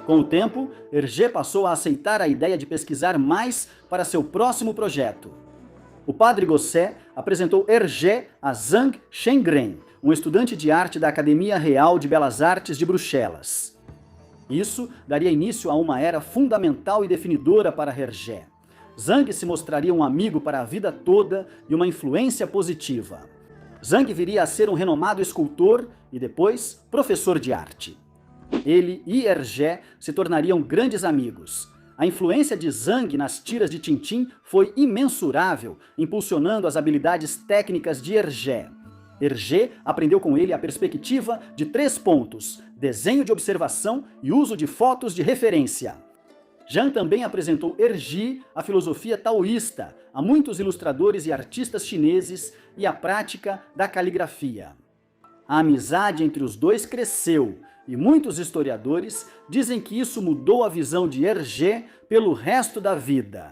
Com o tempo, Hergé passou a aceitar a ideia de pesquisar mais para seu próximo projeto. O padre Gosset apresentou Hergé a Zhang Shengren, um estudante de arte da Academia Real de Belas Artes de Bruxelas. Isso daria início a uma era fundamental e definidora para Hergé. Zhang se mostraria um amigo para a vida toda e uma influência positiva. Zhang viria a ser um renomado escultor e depois professor de arte. Ele e Hergé se tornariam grandes amigos. A influência de Zhang nas tiras de Tintin foi imensurável, impulsionando as habilidades técnicas de Hergé. Hergé aprendeu com ele a perspectiva de 3 pontos, desenho de observação e uso de fotos de referência. Jean também apresentou Hergé a filosofia taoísta a muitos ilustradores e artistas chineses e a prática da caligrafia. A amizade entre os dois cresceu, e muitos historiadores dizem que isso mudou a visão de Hergé pelo resto da vida.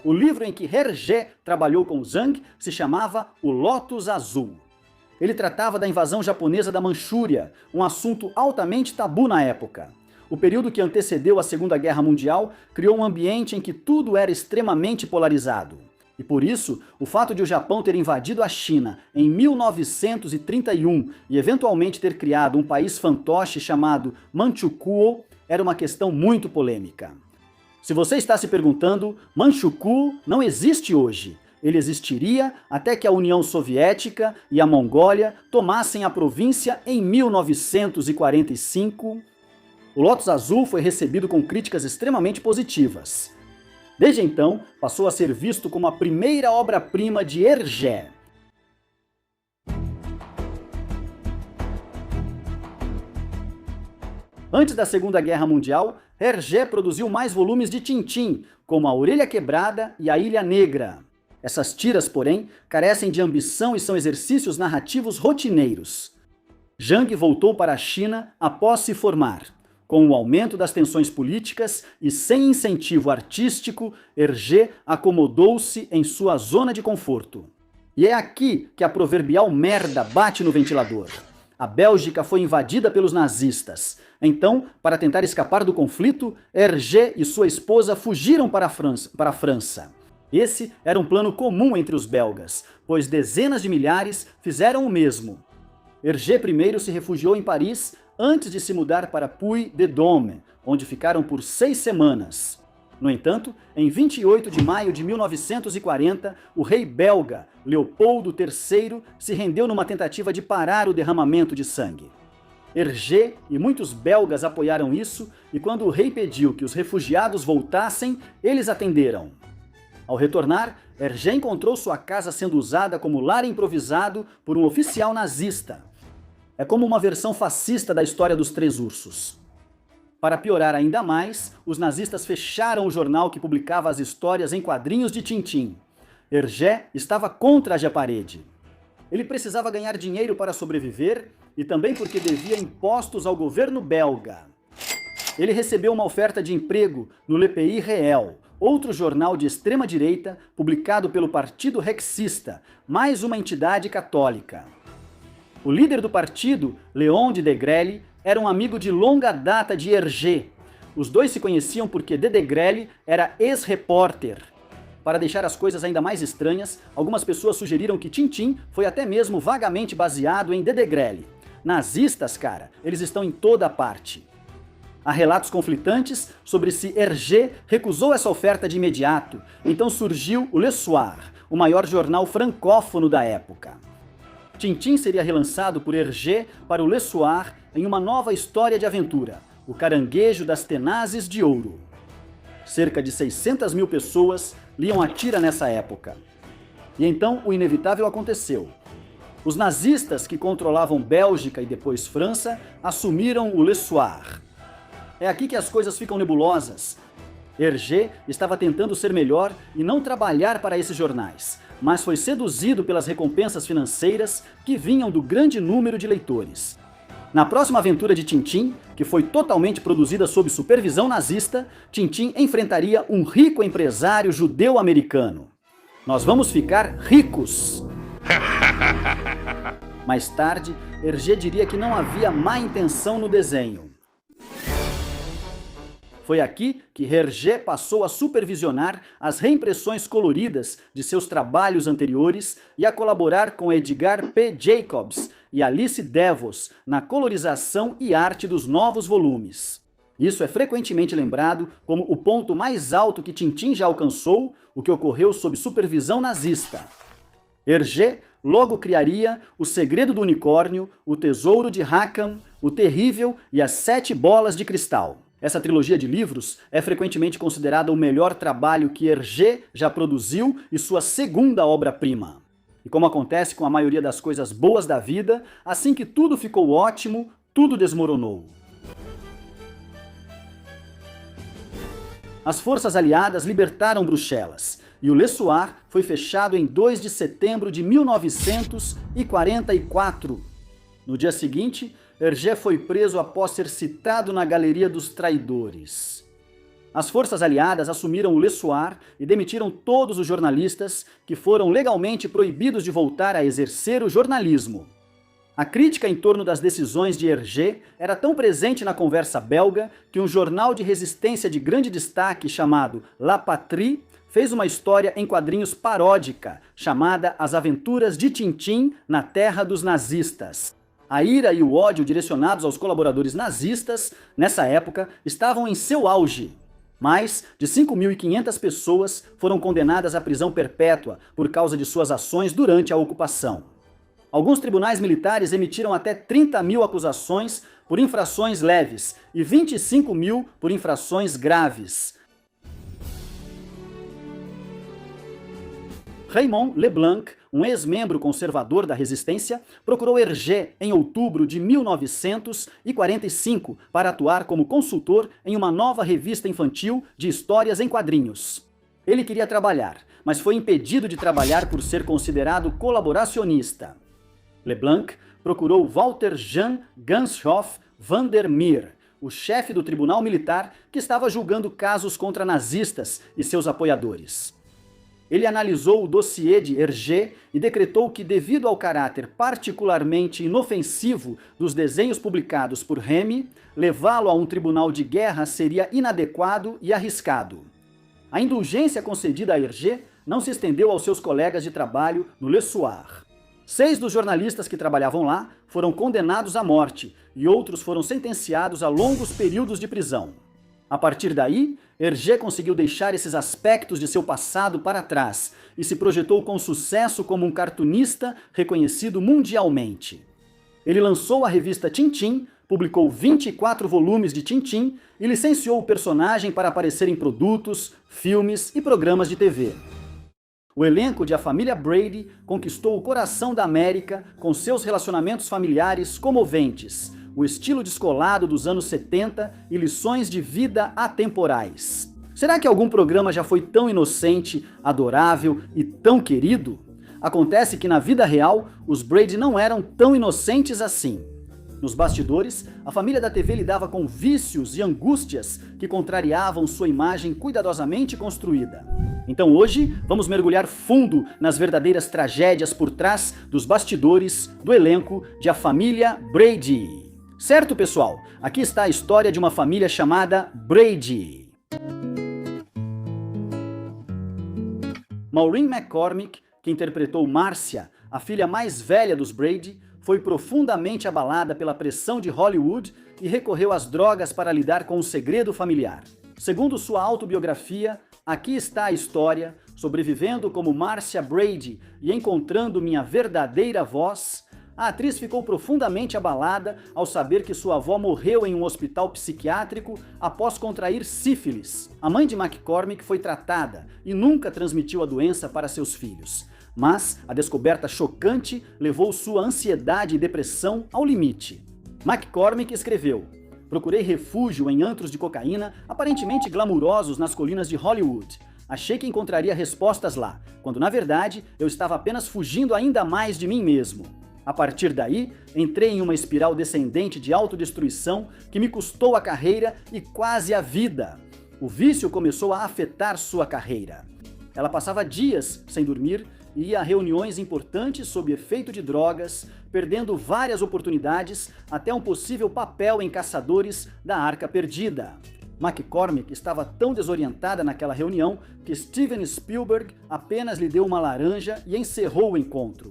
O livro em que Hergé trabalhou com Zhang se chamava O Lótus Azul. Ele tratava da invasão japonesa da Manchúria, um assunto altamente tabu na época. O período que antecedeu a Segunda Guerra Mundial criou um ambiente em que tudo era extremamente polarizado. E por isso, o fato de o Japão ter invadido a China em 1931 e eventualmente ter criado um país fantoche chamado Manchukuo era uma questão muito polêmica. Se você está se perguntando, Manchukuo não existe hoje. Ele existiria até que a União Soviética e a Mongólia tomassem a província em 1945. O Lótus Azul foi recebido com críticas extremamente positivas. Desde então, passou a ser visto como a primeira obra-prima de Hergé. Antes da Segunda Guerra Mundial, Hergé produziu mais volumes de Tintin, como A Orelha Quebrada e A Ilha Negra. Essas tiras, porém, carecem de ambição e são exercícios narrativos rotineiros. Zhang voltou para a China após se formar. Com o aumento das tensões políticas e sem incentivo artístico, Hergé acomodou-se em sua zona de conforto. E é aqui que a proverbial merda bate no ventilador. A Bélgica foi invadida pelos nazistas. Então, para tentar escapar do conflito, Hergé e sua esposa fugiram para a França. Esse era um plano comum entre os belgas, pois dezenas de milhares fizeram o mesmo. Hergé primeiro se refugiou em Paris antes de se mudar para Puy-de-Dôme, onde ficaram por 6 semanas. No entanto, em 28 de maio de 1940, o rei belga, Leopoldo III, se rendeu numa tentativa de parar o derramamento de sangue. Hergé e muitos belgas apoiaram isso, e quando o rei pediu que os refugiados voltassem, eles atenderam. Ao retornar, Hergé encontrou sua casa sendo usada como lar improvisado por um oficial nazista. É como uma versão fascista da história dos 3 ursos. Para piorar ainda mais, os nazistas fecharam o jornal que publicava as histórias em quadrinhos de Tintin. Hergé estava contra a Japarede. Ele precisava ganhar dinheiro para sobreviver e também porque devia impostos ao governo belga. Ele recebeu uma oferta de emprego no Le Pays Réel, outro jornal de extrema-direita publicado pelo Partido Rexista, mais uma entidade católica. O líder do partido, Léon de Degrelle, era um amigo de longa data de Hergé. Os dois se conheciam porque de Degrelle era ex-repórter. Para deixar as coisas ainda mais estranhas, algumas pessoas sugeriram que Tintin foi até mesmo vagamente baseado em de Degrelle. Nazistas, cara, eles estão em toda parte. Há relatos conflitantes sobre se Hergé recusou essa oferta de imediato, então surgiu o Le Soir, o maior jornal francófono da época. Tintin seria relançado por Hergé para o Le Soir em uma nova história de aventura, O Caranguejo das Tenazes de Ouro. Cerca de 600 mil pessoas liam a tira nessa época. E então o inevitável aconteceu. Os nazistas que controlavam Bélgica e depois França assumiram o Le Soir. É aqui que as coisas ficam nebulosas. Hergé estava tentando ser melhor e não trabalhar para esses jornais, mas foi seduzido pelas recompensas financeiras que vinham do grande número de leitores. Na próxima aventura de Tintin, que foi totalmente produzida sob supervisão nazista, Tintin enfrentaria um rico empresário judeu-americano. Nós vamos ficar ricos! Mais tarde, Hergé diria que não havia má intenção no desenho. Foi aqui que Hergé passou a supervisionar as reimpressões coloridas de seus trabalhos anteriores e a colaborar com Edgar P. Jacobs e Alice Devos na colorização e arte dos novos volumes. Isso é frequentemente lembrado como o ponto mais alto que Tintin já alcançou, o que ocorreu sob supervisão nazista. Hergé logo criaria O Segredo do Unicórnio, O Tesouro de Rackham, O Terrível e As 7 Bolas de Cristal. Essa trilogia de livros é frequentemente considerada o melhor trabalho que Hergé já produziu e sua segunda obra-prima. E como acontece com a maioria das coisas boas da vida, assim que tudo ficou ótimo, tudo desmoronou. As forças aliadas libertaram Bruxelas, e o Le Soir foi fechado em 2 de setembro de 1944. No dia seguinte, Hergé foi preso após ser citado na Galeria dos Traidores. As forças aliadas assumiram o Le Soir e demitiram todos os jornalistas que foram legalmente proibidos de voltar a exercer o jornalismo. A crítica em torno das decisões de Hergé era tão presente na conversa belga que um jornal de resistência de grande destaque chamado La Patrie fez uma história em quadrinhos paródica chamada As Aventuras de Tintin na Terra dos Nazistas. A ira e o ódio direcionados aos colaboradores nazistas, nessa época, estavam em seu auge. Mais de 5.500 pessoas foram condenadas à prisão perpétua por causa de suas ações durante a ocupação. Alguns tribunais militares emitiram até 30.000 acusações por infrações leves e 25.000 por infrações graves. Raymond Leblanc, um ex-membro conservador da resistência, procurou Hergé em outubro de 1945 para atuar como consultor em uma nova revista infantil de histórias em quadrinhos. Ele queria trabalhar, mas foi impedido de trabalhar por ser considerado colaboracionista. Leblanc procurou Walter Jan Ganshoff van der Meer, o chefe do tribunal militar que estava julgando casos contra nazistas e seus apoiadores. Ele analisou o dossiê de Hergé e decretou que, devido ao caráter particularmente inofensivo dos desenhos publicados por Remy, levá-lo a um tribunal de guerra seria inadequado e arriscado. A indulgência concedida a Hergé não se estendeu aos seus colegas de trabalho no Le Soir. 6 dos jornalistas que trabalhavam lá foram condenados à morte e outros foram sentenciados a longos períodos de prisão. A partir daí, Hergé conseguiu deixar esses aspectos de seu passado para trás e se projetou com sucesso como um cartunista reconhecido mundialmente. Ele lançou a revista Tintin, publicou 24 volumes de Tintin e licenciou o personagem para aparecer em produtos, filmes e programas de TV. O elenco de A Família Brady conquistou o coração da América com seus relacionamentos familiares comoventes, o estilo descolado dos anos 70 e lições de vida atemporais. Será que algum programa já foi tão inocente, adorável e tão querido? Acontece que na vida real, os Brady não eram tão inocentes assim. Nos bastidores, a família da TV lidava com vícios e angústias que contrariavam sua imagem cuidadosamente construída. Então hoje, vamos mergulhar fundo nas verdadeiras tragédias por trás dos bastidores do elenco de A Família Brady. Certo, pessoal? Aqui está a história de uma família chamada Brady. Maureen McCormick, que interpretou Marcia, a filha mais velha dos Brady, foi profundamente abalada pela pressão de Hollywood e recorreu às drogas para lidar com o segredo familiar. Segundo sua autobiografia, aqui está a história, sobrevivendo como Marcia Brady e encontrando minha verdadeira voz. A atriz ficou profundamente abalada ao saber que sua avó morreu em um hospital psiquiátrico após contrair sífilis. A mãe de McCormick foi tratada e nunca transmitiu a doença para seus filhos. Mas a descoberta chocante levou sua ansiedade e depressão ao limite. McCormick escreveu: Procurei refúgio em antros de cocaína aparentemente glamurosos nas colinas de Hollywood. Achei que encontraria respostas lá, quando na verdade eu estava apenas fugindo ainda mais de mim mesmo. A partir daí, entrei em uma espiral descendente de autodestruição que me custou a carreira e quase a vida. O vício começou a afetar sua carreira. Ela passava dias sem dormir e ia a reuniões importantes sob efeito de drogas, perdendo várias oportunidades até um possível papel em Caçadores da Arca Perdida. McCormick estava tão desorientada naquela reunião que Steven Spielberg apenas lhe deu uma laranja e encerrou o encontro.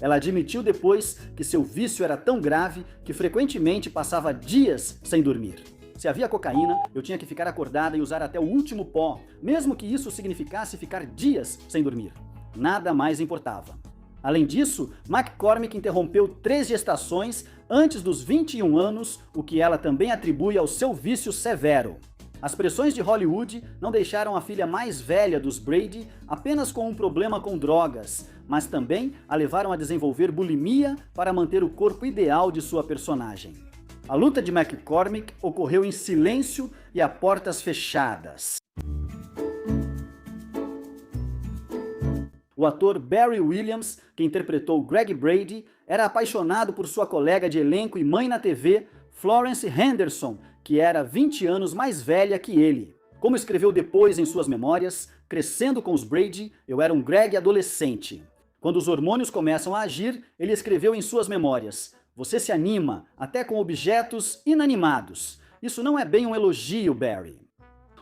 Ela admitiu depois que seu vício era tão grave que frequentemente passava dias sem dormir. Se havia cocaína, eu tinha que ficar acordada e usar até o último pó, mesmo que isso significasse ficar dias sem dormir. Nada mais importava. Além disso, McCormick interrompeu 3 gestações antes dos 21 anos, o que ela também atribui ao seu vício severo. As pressões de Hollywood não deixaram a filha mais velha dos Brady apenas com um problema com drogas, mas também a levaram a desenvolver bulimia para manter o corpo ideal de sua personagem. A luta de McCormick ocorreu em silêncio e a portas fechadas. O ator Barry Williams, que interpretou Greg Brady, era apaixonado por sua colega de elenco e mãe na TV, Florence Henderson, que era 20 anos mais velha que ele. Como escreveu depois em suas memórias, crescendo com os Brady, eu era um Greg adolescente. Quando os hormônios começam a agir, ele escreveu em suas memórias: "Você se anima, até com objetos inanimados. Isso não é bem um elogio, Barry."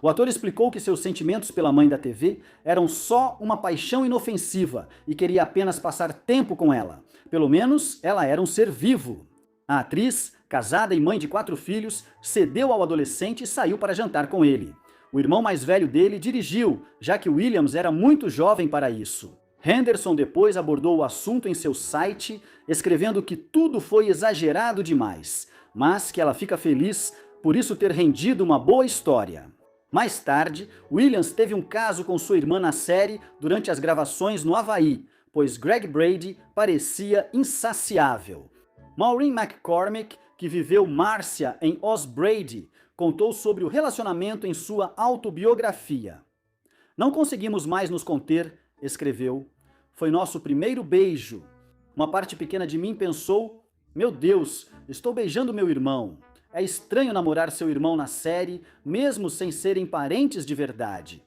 O ator explicou que seus sentimentos pela mãe da TV eram só uma paixão inofensiva e queria apenas passar tempo com ela. Pelo menos, ela era um ser vivo. A atriz, casada e mãe de 4 filhos, cedeu ao adolescente e saiu para jantar com ele. O irmão mais velho dele dirigiu, já que Williams era muito jovem para isso. Henderson depois abordou o assunto em seu site, escrevendo que tudo foi exagerado demais, mas que ela fica feliz por isso ter rendido uma boa história. Mais tarde, Williams teve um caso com sua irmã na série durante as gravações no Havaí, pois Greg Brady parecia insaciável. Maureen McCormick, que viveu Márcia em Os Brady, contou sobre o relacionamento em sua autobiografia. "Não conseguimos mais nos conter", escreveu. "Foi nosso primeiro beijo. Uma parte pequena de mim pensou: meu Deus, estou beijando meu irmão. É estranho namorar seu irmão na série, mesmo sem serem parentes de verdade."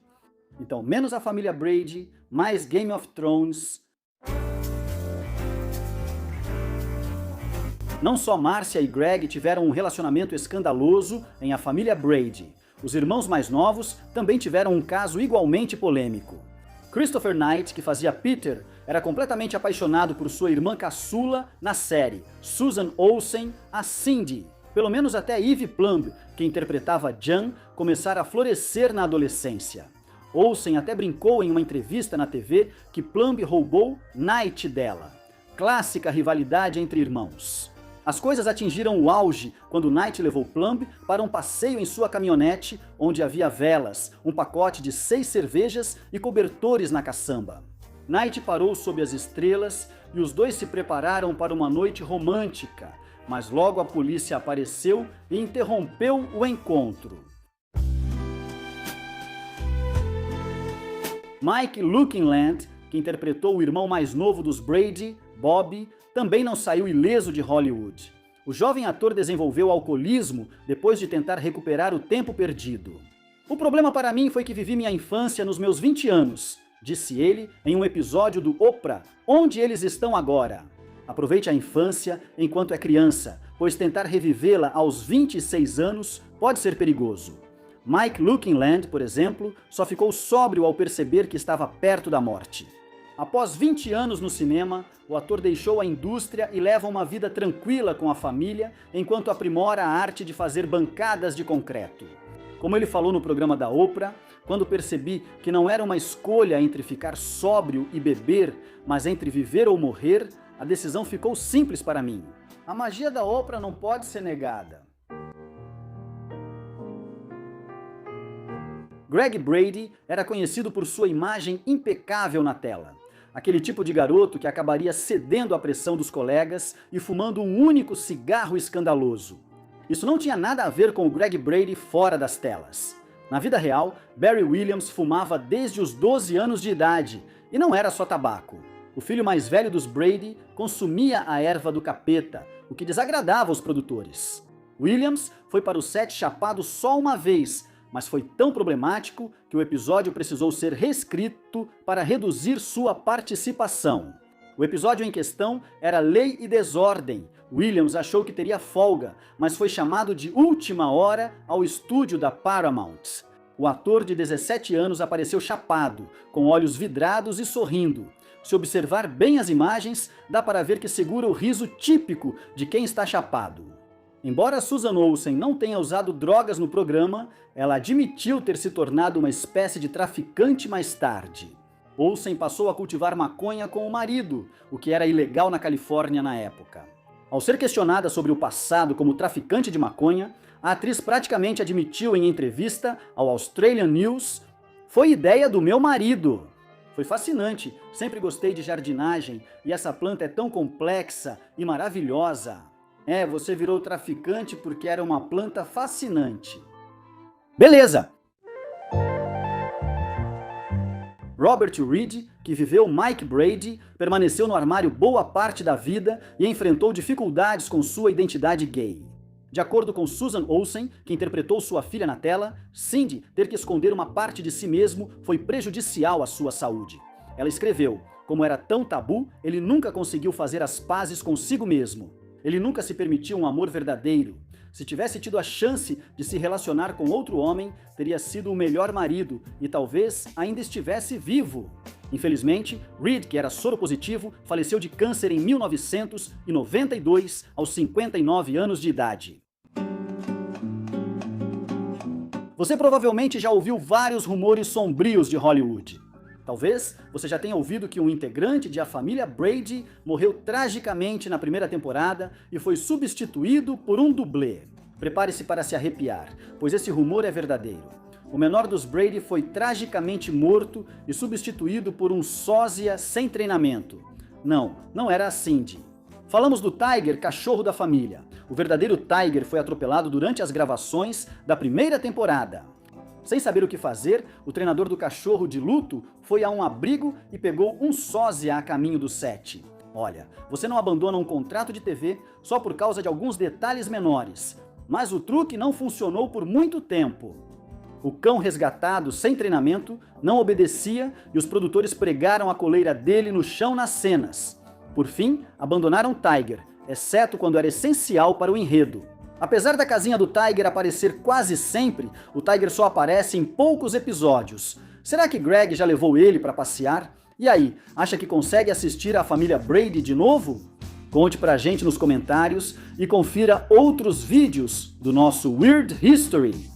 Então, menos a família Brady, mais Game of Thrones. Não só Márcia e Greg tiveram um relacionamento escandaloso em A Família Brady. Os irmãos mais novos também tiveram um caso igualmente polêmico. Christopher Knight, que fazia Peter, era completamente apaixonado por sua irmã caçula na série, Susan Olsen, a Cindy. Pelo menos até Eve Plumb, que interpretava Jan, começar a florescer na adolescência. Olsen até brincou em uma entrevista na TV que Plumb roubou Knight dela. Clássica rivalidade entre irmãos. As coisas atingiram o auge quando Knight levou Plumb para um passeio em sua caminhonete, onde havia velas, um pacote de 6 cervejas e cobertores na caçamba. Knight parou sob as estrelas e os dois se prepararam para uma noite romântica, mas logo a polícia apareceu e interrompeu o encontro. Mike Lookinland, que interpretou o irmão mais novo dos Brady, Bobby, também não saiu ileso de Hollywood. O jovem ator desenvolveu alcoolismo depois de tentar recuperar o tempo perdido. "O problema para mim foi que vivi minha infância nos meus 20 anos, disse ele em um episódio do Oprah, Onde Eles Estão Agora. Aproveite a infância enquanto é criança, pois tentar revivê-la aos 26 anos pode ser perigoso." Mike Lookinland, por exemplo, só ficou sóbrio ao perceber que estava perto da morte. Após 20 anos no cinema, o ator deixou a indústria e leva uma vida tranquila com a família, enquanto aprimora a arte de fazer bancadas de concreto. Como ele falou no programa da Oprah, quando percebi que não era uma escolha entre ficar sóbrio e beber, mas entre viver ou morrer, a decisão ficou simples para mim. A magia da Oprah não pode ser negada. Greg Brady era conhecido por sua imagem impecável na tela. Aquele tipo de garoto que acabaria cedendo à pressão dos colegas e fumando um único cigarro escandaloso. Isso não tinha nada a ver com o Greg Brady fora das telas. Na vida real, Barry Williams fumava desde os 12 anos de idade, e não era só tabaco. O filho mais velho dos Brady consumia a erva do capeta, o que desagradava os produtores. Williams foi para o set chapado só uma vez, mas foi tão problemático que o episódio precisou ser reescrito para reduzir sua participação. O episódio em questão era Lei e Desordem. Williams achou que teria folga, mas foi chamado de última hora ao estúdio da Paramount. O ator de 17 anos apareceu chapado, com olhos vidrados e sorrindo. Se observar bem as imagens, dá para ver que segura o riso típico de quem está chapado. Embora Susan Olsen não tenha usado drogas no programa, ela admitiu ter se tornado uma espécie de traficante mais tarde. Olsen passou a cultivar maconha com o marido, o que era ilegal na Califórnia na época. Ao ser questionada sobre o passado como traficante de maconha, a atriz praticamente admitiu em entrevista ao Australian News: "Foi ideia do meu marido. Foi fascinante, sempre gostei de jardinagem e essa planta é tão complexa e maravilhosa. Você virou traficante porque era uma planta fascinante." Beleza! Robert Reed, que viveu Mike Brady, permaneceu no armário boa parte da vida e enfrentou dificuldades com sua identidade gay. De acordo com Susan Olsen, que interpretou sua filha na tela, Cindy ter que esconder uma parte de si mesmo foi prejudicial à sua saúde. Ela escreveu: "Como era tão tabu, ele nunca conseguiu fazer as pazes consigo mesmo. Ele nunca se permitiu um amor verdadeiro. Se tivesse tido a chance de se relacionar com outro homem, teria sido o melhor marido e talvez ainda estivesse vivo." Infelizmente, Reed, que era soropositivo, faleceu de câncer em 1992, aos 59 anos de idade. Você provavelmente já ouviu vários rumores sombrios de Hollywood. Talvez você já tenha ouvido que um integrante de A Família Brady morreu tragicamente na primeira temporada e foi substituído por um dublê. Prepare-se para se arrepiar, pois esse rumor é verdadeiro. O menor dos Brady foi tragicamente morto e substituído por um sósia sem treinamento. Não era a Cindy. Falamos do Tiger, cachorro da família. O verdadeiro Tiger foi atropelado durante as gravações da primeira temporada. Sem saber o que fazer, o treinador do cachorro de luto foi a um abrigo e pegou um sósia a caminho do set. Olha, você não abandona um contrato de TV só por causa de alguns detalhes menores. Mas o truque não funcionou por muito tempo. O cão resgatado sem treinamento não obedecia e os produtores pregaram a coleira dele no chão nas cenas. Por fim, abandonaram Tiger, exceto quando era essencial para o enredo. Apesar da casinha do Tiger aparecer quase sempre, o Tiger só aparece em poucos episódios. Será que Greg já levou ele para passear? E aí, acha que consegue assistir a Família Brady de novo? Conte pra gente nos comentários e confira outros vídeos do nosso Weird History.